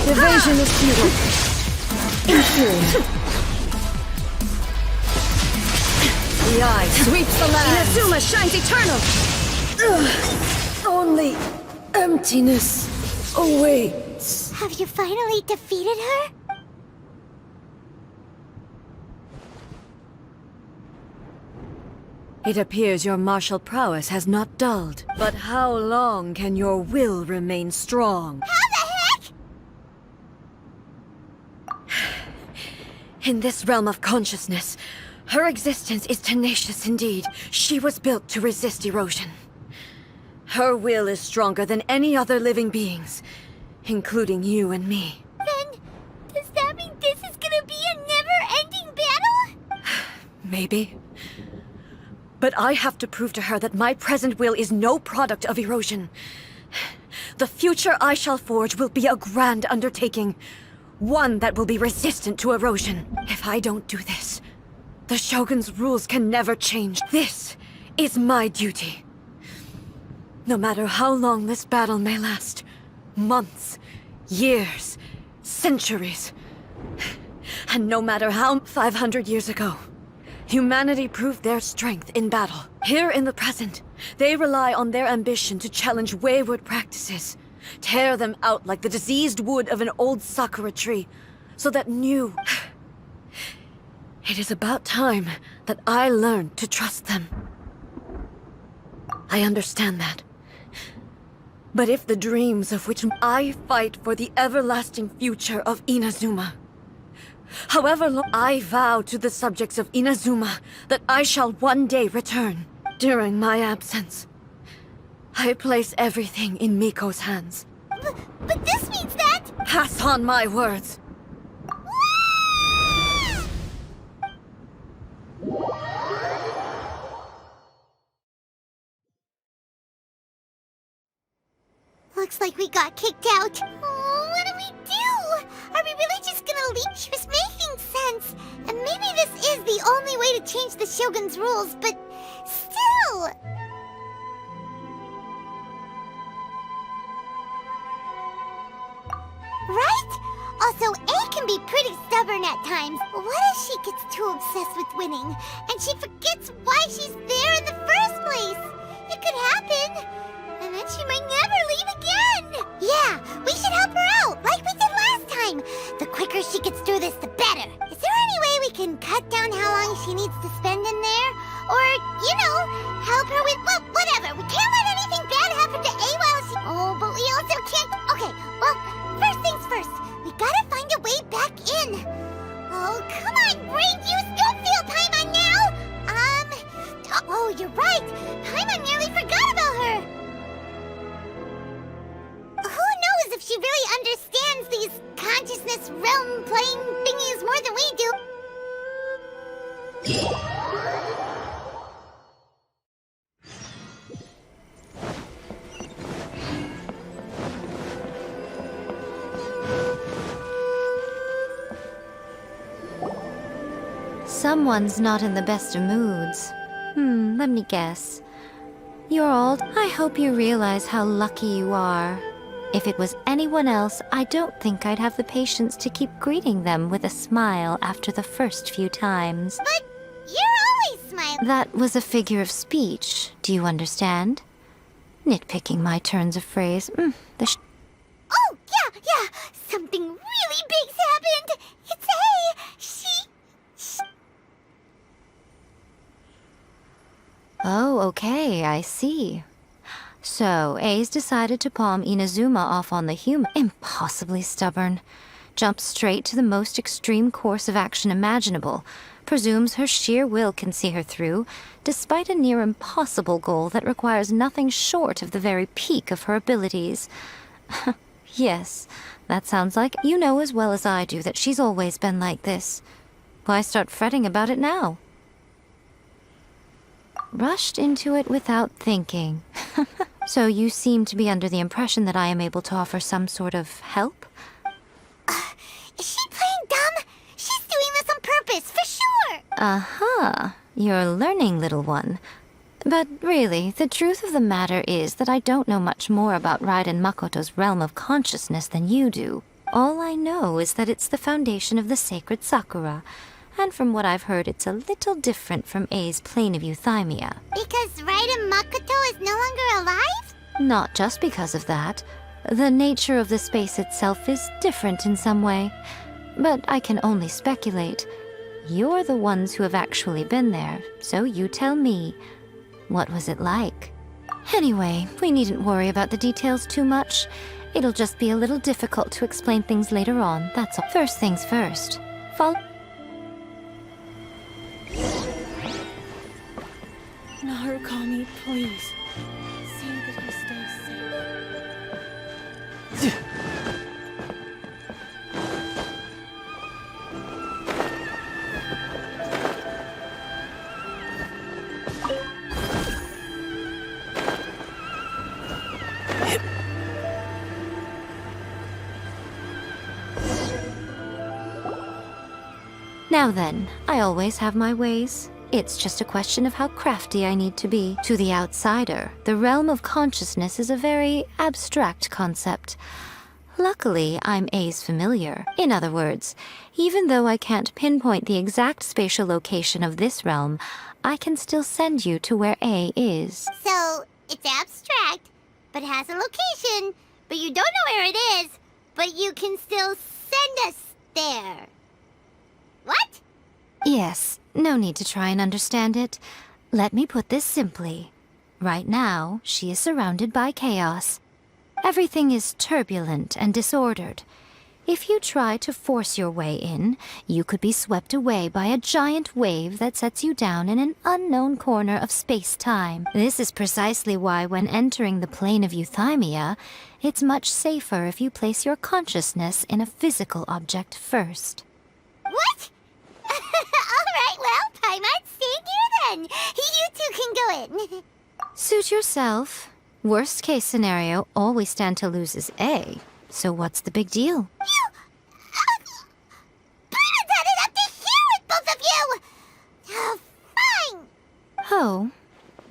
Evasion is futile. Inferior. The eye sweeps the land. Inazuma shines eternal. Only emptiness awaits. Have you finally defeated her? It appears your martial prowess has not dulled. But how long can your will remain strong? How the heck? In this realm of consciousness, her existence is tenacious indeed. She was built to resist erosion. Her will is stronger than any other living being's, including you and me. Then, does that mean this is gonna be a never-ending battle? Maybe. But I have to prove to her that my present will is no product of erosion. The future I shall forge will be a grand undertaking. One that will be resistant to erosion. If I don't do this, the Shogun's rules can never change. This is my duty. No matter how long this battle may last. Months, years, centuries. And no matter how 500 years ago, humanity proved their strength in battle. Here in the present, they rely on their ambition to challenge wayward practices. Tear them out like the diseased wood of an old sakura tree, so that new... It is about time that I learned to trust them. I understand that. But if the dreams of which I fight for the everlasting future of Inazuma, however long I vow to the subjects of Inazuma that I shall one day return during my absence, I place everything in Miko's hands. But this means that... Pass on my words. Looks like we got kicked out. Oh, what do we do? Are we really just gonna leave? She was making sense. And maybe this is the only way to change the Shogun's rules, but still... Right? Also, A can be pretty stubborn at times. What if she gets too obsessed with winning, and she forgets why she's there in the first place? It could happen. And then she might never leave again! Yeah, we should help her out, like we did last time! The quicker she gets through this, the better! Is there any way we can cut down how long she needs to spend in there? Or, you know, help her with... Well, whatever! We can't let anything bad happen to A while she... Oh, but we also can't... Okay, well, first things first. this realm playing thingies more than we do. Someone's not in the best of moods. Let me guess. You're old. I hope you realize how lucky you are. If it was anyone else, I don't think I'd have the patience to keep greeting them with a smile after the first few times. But you're always smiling. That was a figure of speech. Do you understand? Nitpicking my turns of phrase. Oh, yeah. Something really big's happened. It's Oh, okay, I see. So, A's decided to palm Inazuma off on the human. Impossibly stubborn. Jumps straight to the most extreme course of action imaginable. Presumes her sheer will can see her through, despite a near impossible goal that requires nothing short of the very peak of her abilities. Yes, that sounds like you know as well as I do that she's always been like this. Why start fretting about it now? Rushed into it without thinking. So you seem to be under the impression that I am able to offer some sort of help? Is she playing dumb? She's doing this on purpose, for sure! Aha, you're learning, little one. But really, the truth of the matter is that I don't know much more about Raiden Makoto's realm of consciousness than you do. All I know is that it's the foundation of the sacred Sakura, and from what I've heard, it's a little different from A's plane of euthymia. Because Raiden Makoto is no longer alive? Not just because of that. The nature of the space itself is different in some way. But I can only speculate. You're the ones who have actually been there, so you tell me. What was it like? Anyway, we needn't worry about the details too much. It'll just be a little difficult to explain things later on, that's all. First things first. Follow. Narukami, please. See that he stays safe. Now then, I always have my ways. It's just a question of how crafty I need to be. To the outsider, the realm of consciousness is a very abstract concept. Luckily, I'm A's familiar. In other words, even though I can't pinpoint the exact spatial location of this realm, I can still send you to where A is. So, it's abstract, but has a location, but you don't know where it is, but you can still send us there. What? Yes, no need to try and understand it. Let me put this simply. Right now, she is surrounded by chaos. Everything is turbulent and disordered. If you try to force your way in, you could be swept away by a giant wave that sets you down in an unknown corner of space-time. This is precisely why when entering the plane of euthymia, it's much safer if you place your consciousness in a physical object first. What? Alright, well, Paimon's staying here then. You two can go in. Suit yourself. Worst case scenario, all we stand to lose is A. So what's the big deal? You... Paimon had it up to here with both of you! Fine! Oh.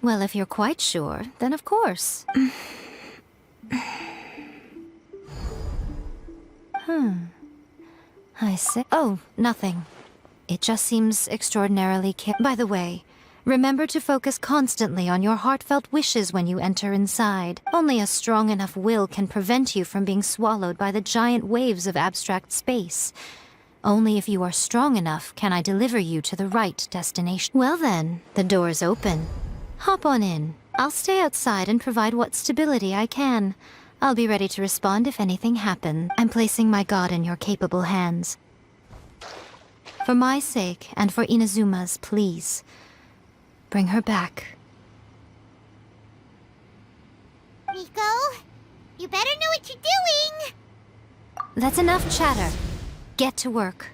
Well, if you're quite sure, then of course. I see. Oh, nothing. It just seems extraordinarily By the way, remember to focus constantly on your heartfelt wishes when you enter inside. Only a strong enough will can prevent you from being swallowed by the giant waves of abstract space. Only if you are strong enough can I deliver you to the right destination. Well then, the door's open. Hop on in. I'll stay outside and provide what stability I can. I'll be ready to respond if anything happens. I'm placing my god in your capable hands. For my sake, and for Inazuma's, please. Bring her back. Miko, you better know what you're doing! That's enough chatter. Get to work.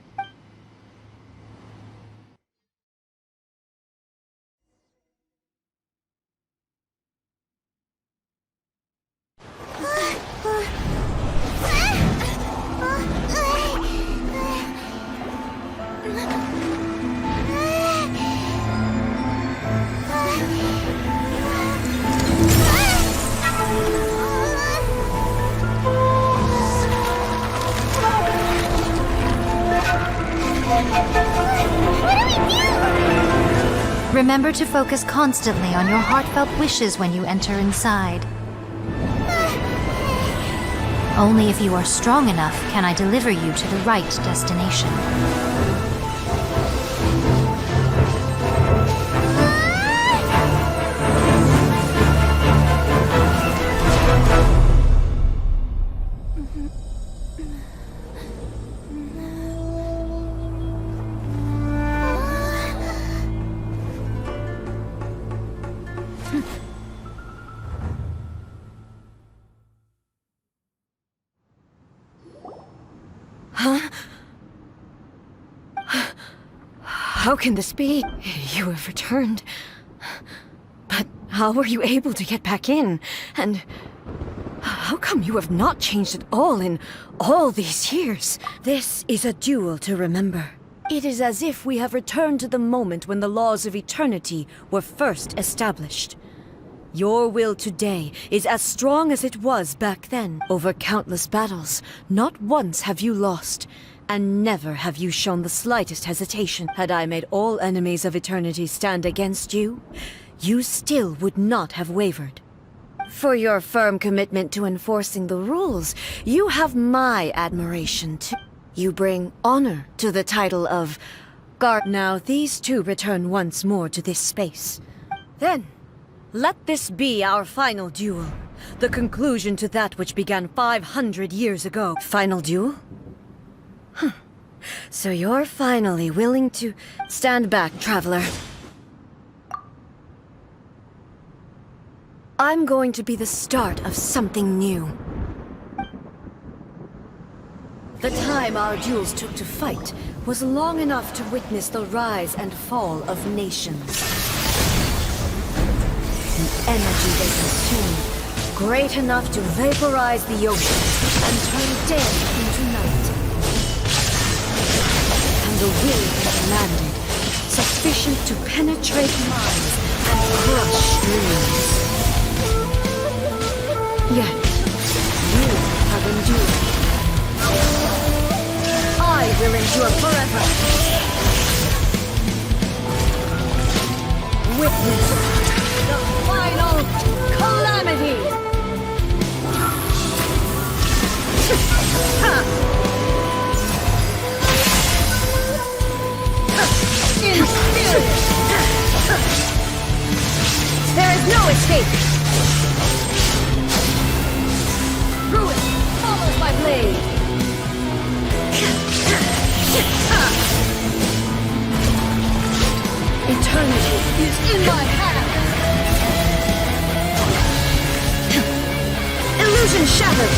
Remember to focus constantly on your heartfelt wishes when you enter inside. Only if you are strong enough can I deliver you to the right destination. How can this be? You have returned. But how were you able to get back in? And how come you have not changed at all in all these years? This is a duel to remember. It is as if we have returned to the moment when the laws of eternity were first established. Your will today is as strong as it was back then. Over countless battles, not once have you lost. And never have you shown the slightest hesitation. Had I made all enemies of eternity stand against you, you still would not have wavered. For your firm commitment to enforcing the rules, you have my admiration too. You bring honor to the title of guard. Now these two return once more to this space. Then, let this be our final duel. The conclusion to that which began 500 years ago. Final duel? So you're finally willing to stand back, traveler. I'm going to be the start of something new. The time our duels took to fight was long enough to witness the rise and fall of nations. The energy they consumed, great enough to vaporize the ocean and turn day into night. The will they commanded, sufficient to penetrate minds and crush dreams. Yet, you have endured. I will endure forever. Witness the final calamity! Ha! There is no escape! Ruin follows my blade! Eternity is in my hand! Illusion shattered!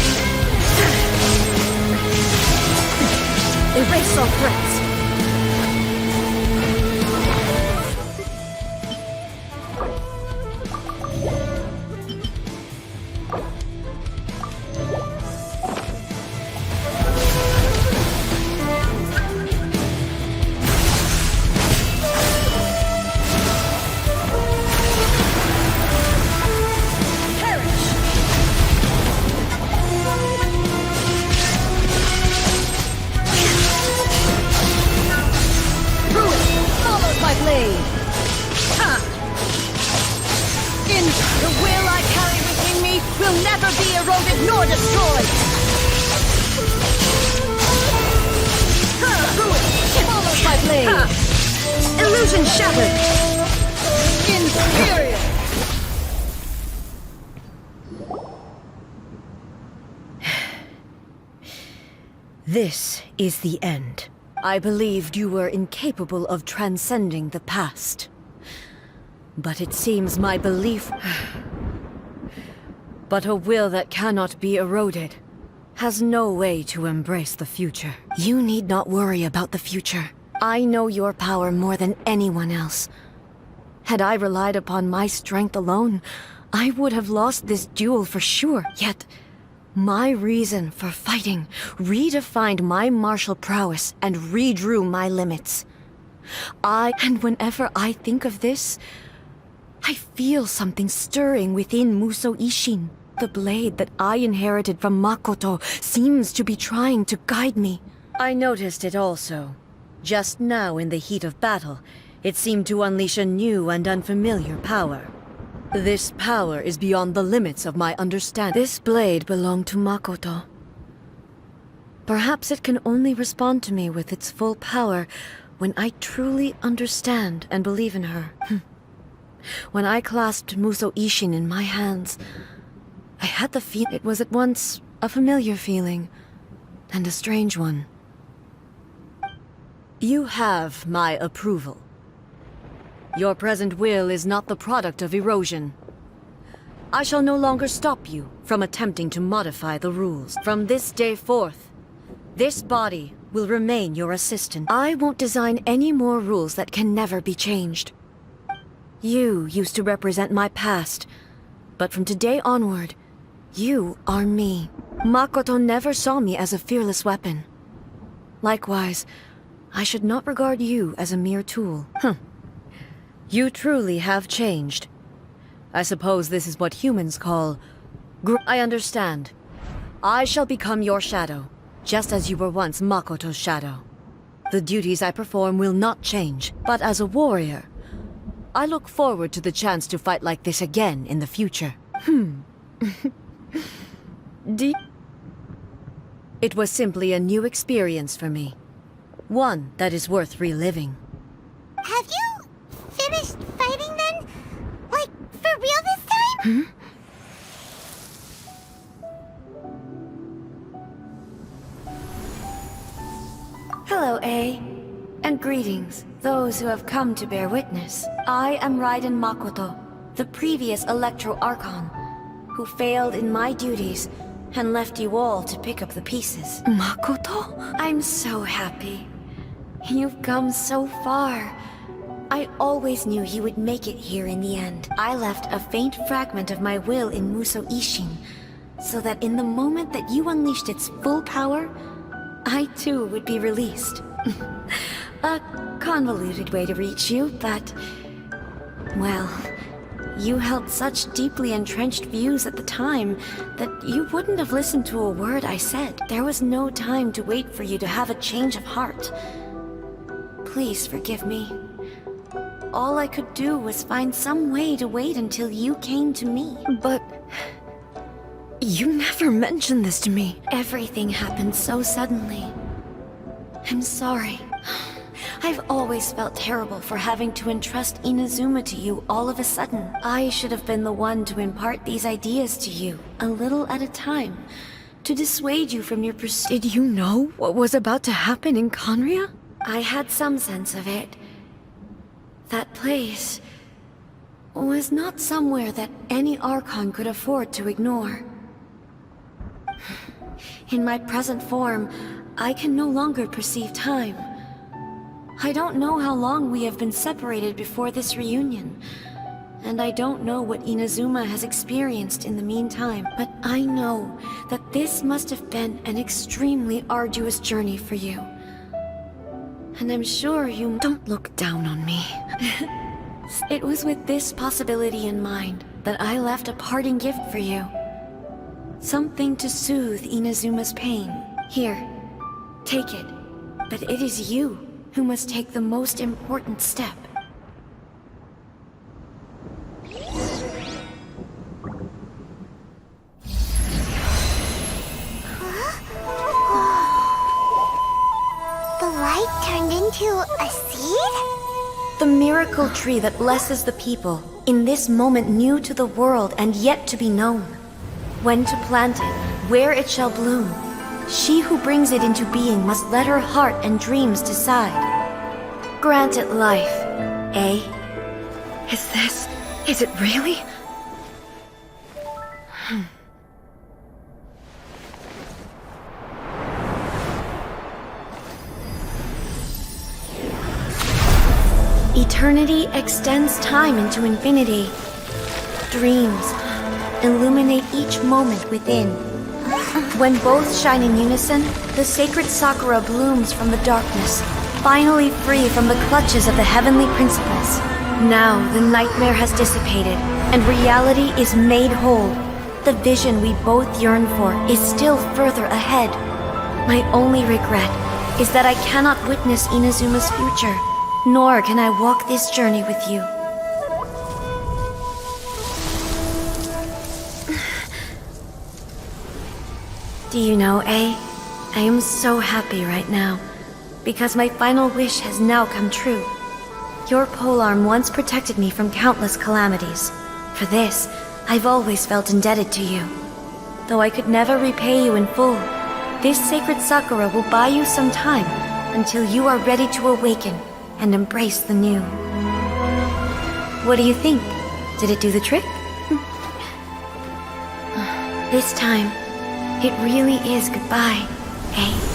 Erase all threats! Illusion shattered! Inferior! This is the end. I believed you were incapable of transcending the past. But it seems my belief... but a will that cannot be eroded has no way to embrace the future. You need not worry about the future. I know your power more than anyone else. Had I relied upon my strength alone, I would have lost this duel for sure. Yet, my reason for fighting redefined my martial prowess and redrew my limits. And whenever I think of this, I feel something stirring within Muso Ishin. The blade that I inherited from Makoto seems to be trying to guide me. I noticed it also. Just now in the heat of battle, it seemed to unleash a new and unfamiliar power. This power is beyond the limits of my understanding. This blade belonged to Makoto. Perhaps it can only respond to me with its full power when I truly understand and believe in her. When I clasped Muso Ishin in my hands, I had the feeling it was at once a familiar feeling and a strange one. You have my approval. Your present will is not the product of erosion. I shall no longer stop you from attempting to modify the rules. From this day forth, this body will remain your assistant. I won't design any more rules that can never be changed. You used to represent my past, but from today onward, you are me. Makoto never saw me as a fearless weapon. Likewise, I should not regard you as a mere tool. You truly have changed. I suppose this is what humans call... I understand. I shall become your shadow, just as you were once Makoto's shadow. The duties I perform will not change, but as a warrior, I look forward to the chance to fight like this again in the future. It was simply a new experience for me. One that is worth reliving. Have you finished fighting then? Like, for real this time? Hello, A. And greetings, those who have come to bear witness. I am Raiden Makoto, the previous Electro Archon, who failed in my duties and left you all to pick up the pieces. Makoto? I'm so happy. You've come so far. I always knew you would make it here in the end. I left a faint fragment of my will in Muso Ishin, so that in the moment that you unleashed its full power, I too would be released. A convoluted way to reach you, but... well, you held such deeply entrenched views at the time that you wouldn't have listened to a word I said. There was no time to wait for you to have a change of heart. Please forgive me. All I could do was find some way to wait until you came to me. But... you never mentioned this to me. Everything happened so suddenly. I'm sorry. I've always felt terrible for having to entrust Inazuma to you all of a sudden. I should have been the one to impart these ideas to you, a little at a time, to dissuade you from your pursuit. Did you know what was about to happen in Conria? I had some sense of it. That place was not somewhere that any Archon could afford to ignore. In my present form, I can no longer perceive time. I don't know how long we have been separated before this reunion, and I don't know what Inazuma has experienced in the meantime, but I know that this must have been an extremely arduous journey for you. And I'm sure you don't look down on me. It was with this possibility in mind that I left a parting gift for you. Something to soothe Inazuma's pain. Here, take it. But it is you who must take the most important step. The light turned into a seed? The miracle tree that blesses the people, in this moment new to the world and yet to be known. When to plant it, where it shall bloom. She who brings it into being must let her heart and dreams decide. Grant it life, eh? Is it really? Eternity extends time into infinity. Dreams illuminate each moment within. When both shine in unison, the sacred Sakura blooms from the darkness, finally free from the clutches of the heavenly principles. Now the nightmare has dissipated, and reality is made whole. The vision we both yearn for is still further ahead. My only regret is that I cannot witness Inazuma's future, nor can I walk this journey with you. Do you know, I am so happy right now, because my final wish has now come true. Your polearm once protected me from countless calamities. For this, I've always felt indebted to you. Though I could never repay you in full, this sacred Sakura will buy you some time until you are ready to awaken and embrace the new. What do you think? Did it do the trick? This time, it really is goodbye, eh?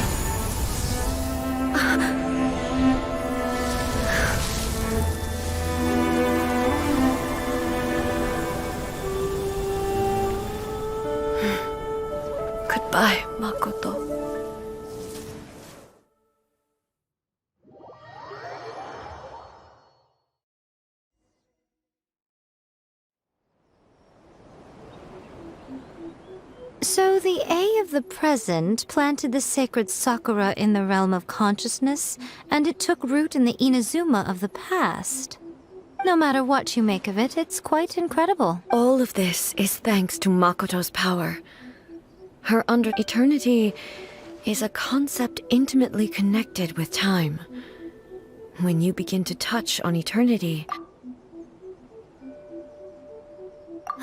Goodbye, Makoto. So the A of the present planted the sacred Sakura in the realm of consciousness, and it took root in the Inazuma of the past. No matter what you make of it, it's quite incredible. All of this is thanks to Makoto's power. Her under eternity is a concept intimately connected with time. When you begin to touch on eternity,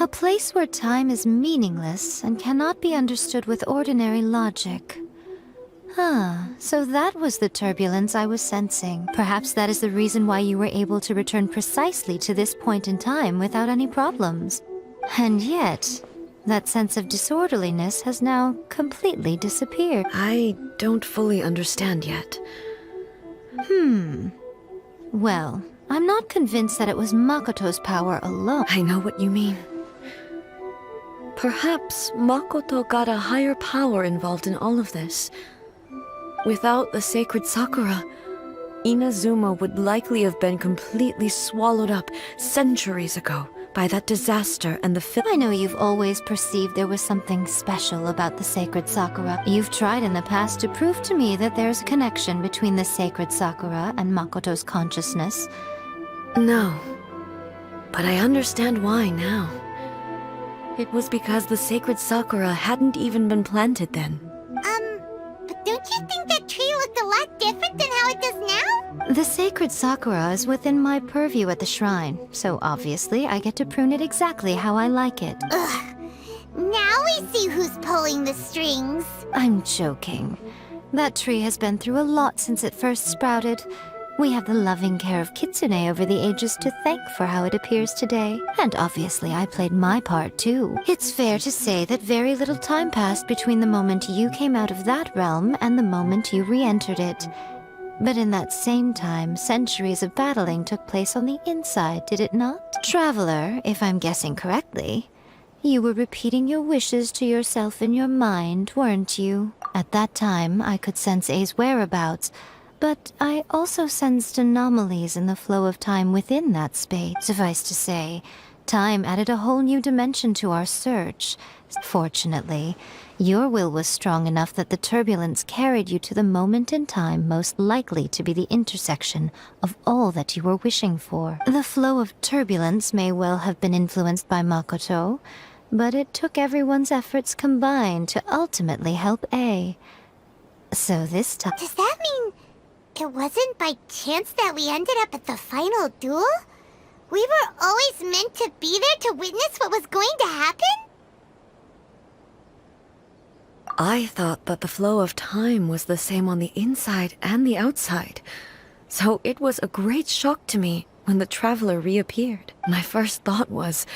a place where time is meaningless and cannot be understood with ordinary logic. So that was the turbulence I was sensing. Perhaps that is the reason why you were able to return precisely to this point in time without any problems. And yet, that sense of disorderliness has now completely disappeared. I don't fully understand yet. Well, I'm not convinced that it was Makoto's power alone. I know what you mean. Perhaps Makoto got a higher power involved in all of this. Without the sacred Sakura, Inazuma would likely have been completely swallowed up centuries ago by that disaster and the I know you've always perceived there was something special about the sacred Sakura. You've tried in the past to prove to me that there's a connection between the sacred Sakura and Makoto's consciousness. No, but I understand why now. It was because the sacred Sakura hadn't even been planted then. But don't you think that tree looked a lot different than how it does now? The sacred Sakura is within my purview at the shrine, so obviously I get to prune it exactly how I like it. Ugh. Now we see who's pulling the strings. I'm joking. That tree has been through a lot since it first sprouted. We have the loving care of Kitsune over the ages to thank for how it appears today. And obviously I played my part too. It's fair to say that very little time passed between the moment you came out of that realm and the moment you re-entered it. But in that same time, centuries of battling took place on the inside, did it not? Traveler, if I'm guessing correctly, you were repeating your wishes to yourself in your mind, weren't you? At that time, I could sense A's whereabouts, but I also sensed anomalies in the flow of time within that space. Suffice to say, time added a whole new dimension to our search. Fortunately, your will was strong enough that the turbulence carried you to the moment in time most likely to be the intersection of all that you were wishing for. The flow of turbulence may well have been influenced by Makoto, but it took everyone's efforts combined to ultimately help A. So this time... Does that mean it wasn't by chance that we ended up at the final duel? We were always meant to be there to witness what was going to happen? I thought that the flow of time was the same on the inside and the outside. So it was a great shock to me when the traveler reappeared. My first thought was,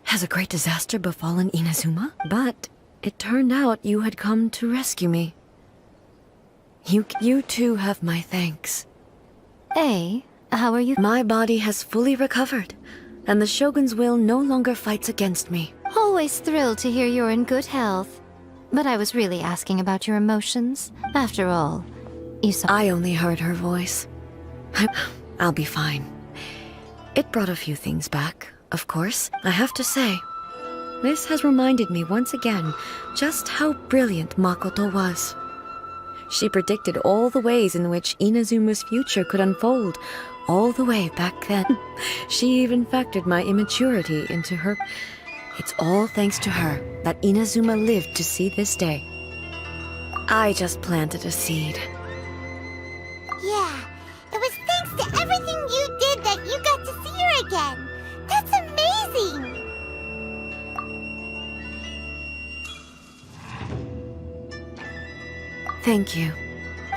has a great disaster befallen Inazuma? But it turned out you had come to rescue me. You too have my thanks. A, How are you? My body has fully recovered, and the Shogun's will no longer fights against me. Always thrilled to hear you're in good health. But I was really asking about your emotions. After all, you saw— I only heard her voice. I'll be fine. It brought a few things back, of course, I have to say. This has reminded me once again just how brilliant Makoto was. She predicted all the ways in which Inazuma's future could unfold, all the way back then. She even factored my immaturity into her. It's all thanks to her that Inazuma lived to see this day. I just planted a seed. Yeah, it was thanks to everything you did that you got to see her again. That's amazing! Thank you.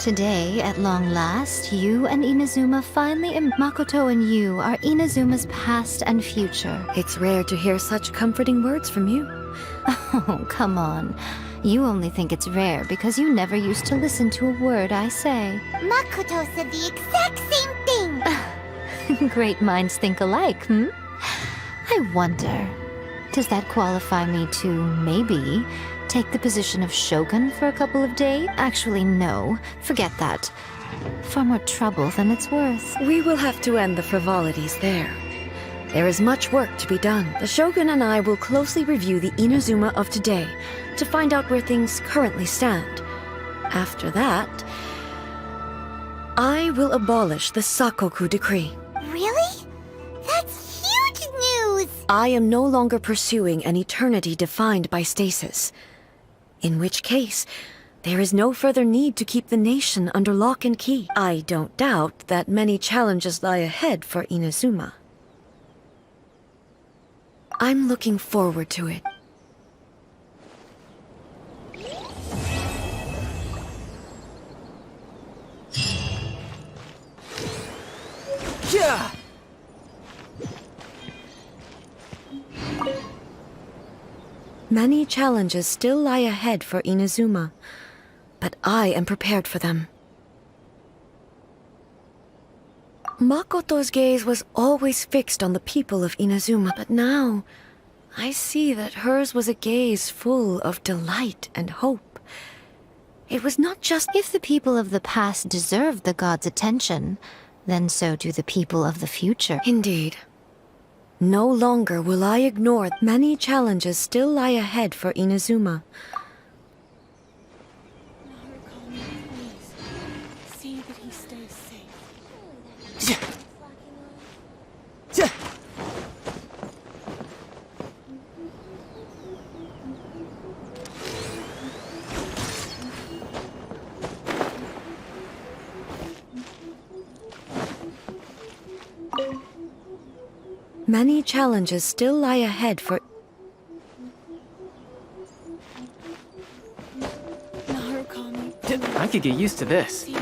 Today, at long last, you and Inazuma finally— Makoto and you are Inazuma's past and future. It's rare to hear such comforting words from you. Oh, come on. You only think it's rare because you never used to listen to a word I say. Makoto said the exact same thing! Great minds think alike, hmm? I wonder, does that qualify me to, maybe, take the position of Shogun for a couple of days? Actually, no. Forget that. Far more trouble than it's worth. We will have to end the frivolities there. There is much work to be done. The Shogun and I will closely review the Inazuma of today to find out where things currently stand. After that, I will abolish the Sakoku decree. Really? That's huge news! I am no longer pursuing an eternity defined by stasis. In which case, there is no further need to keep the nation under lock and key. I don't doubt that many challenges lie ahead for Inazuma. I'm looking forward to it. Yeah! Many challenges still lie ahead for Inazuma, but I am prepared for them. Makoto's gaze was always fixed on the people of Inazuma, but now I see that hers was a gaze full of delight and hope. It was not just— If the people of the past deserve the god's attention, then so do the people of the future. Indeed. No longer will I ignore— Many challenges still lie ahead for Inazuma. See that he stays safe. Many challenges still lie ahead for— Naharukami. I could get used to this. See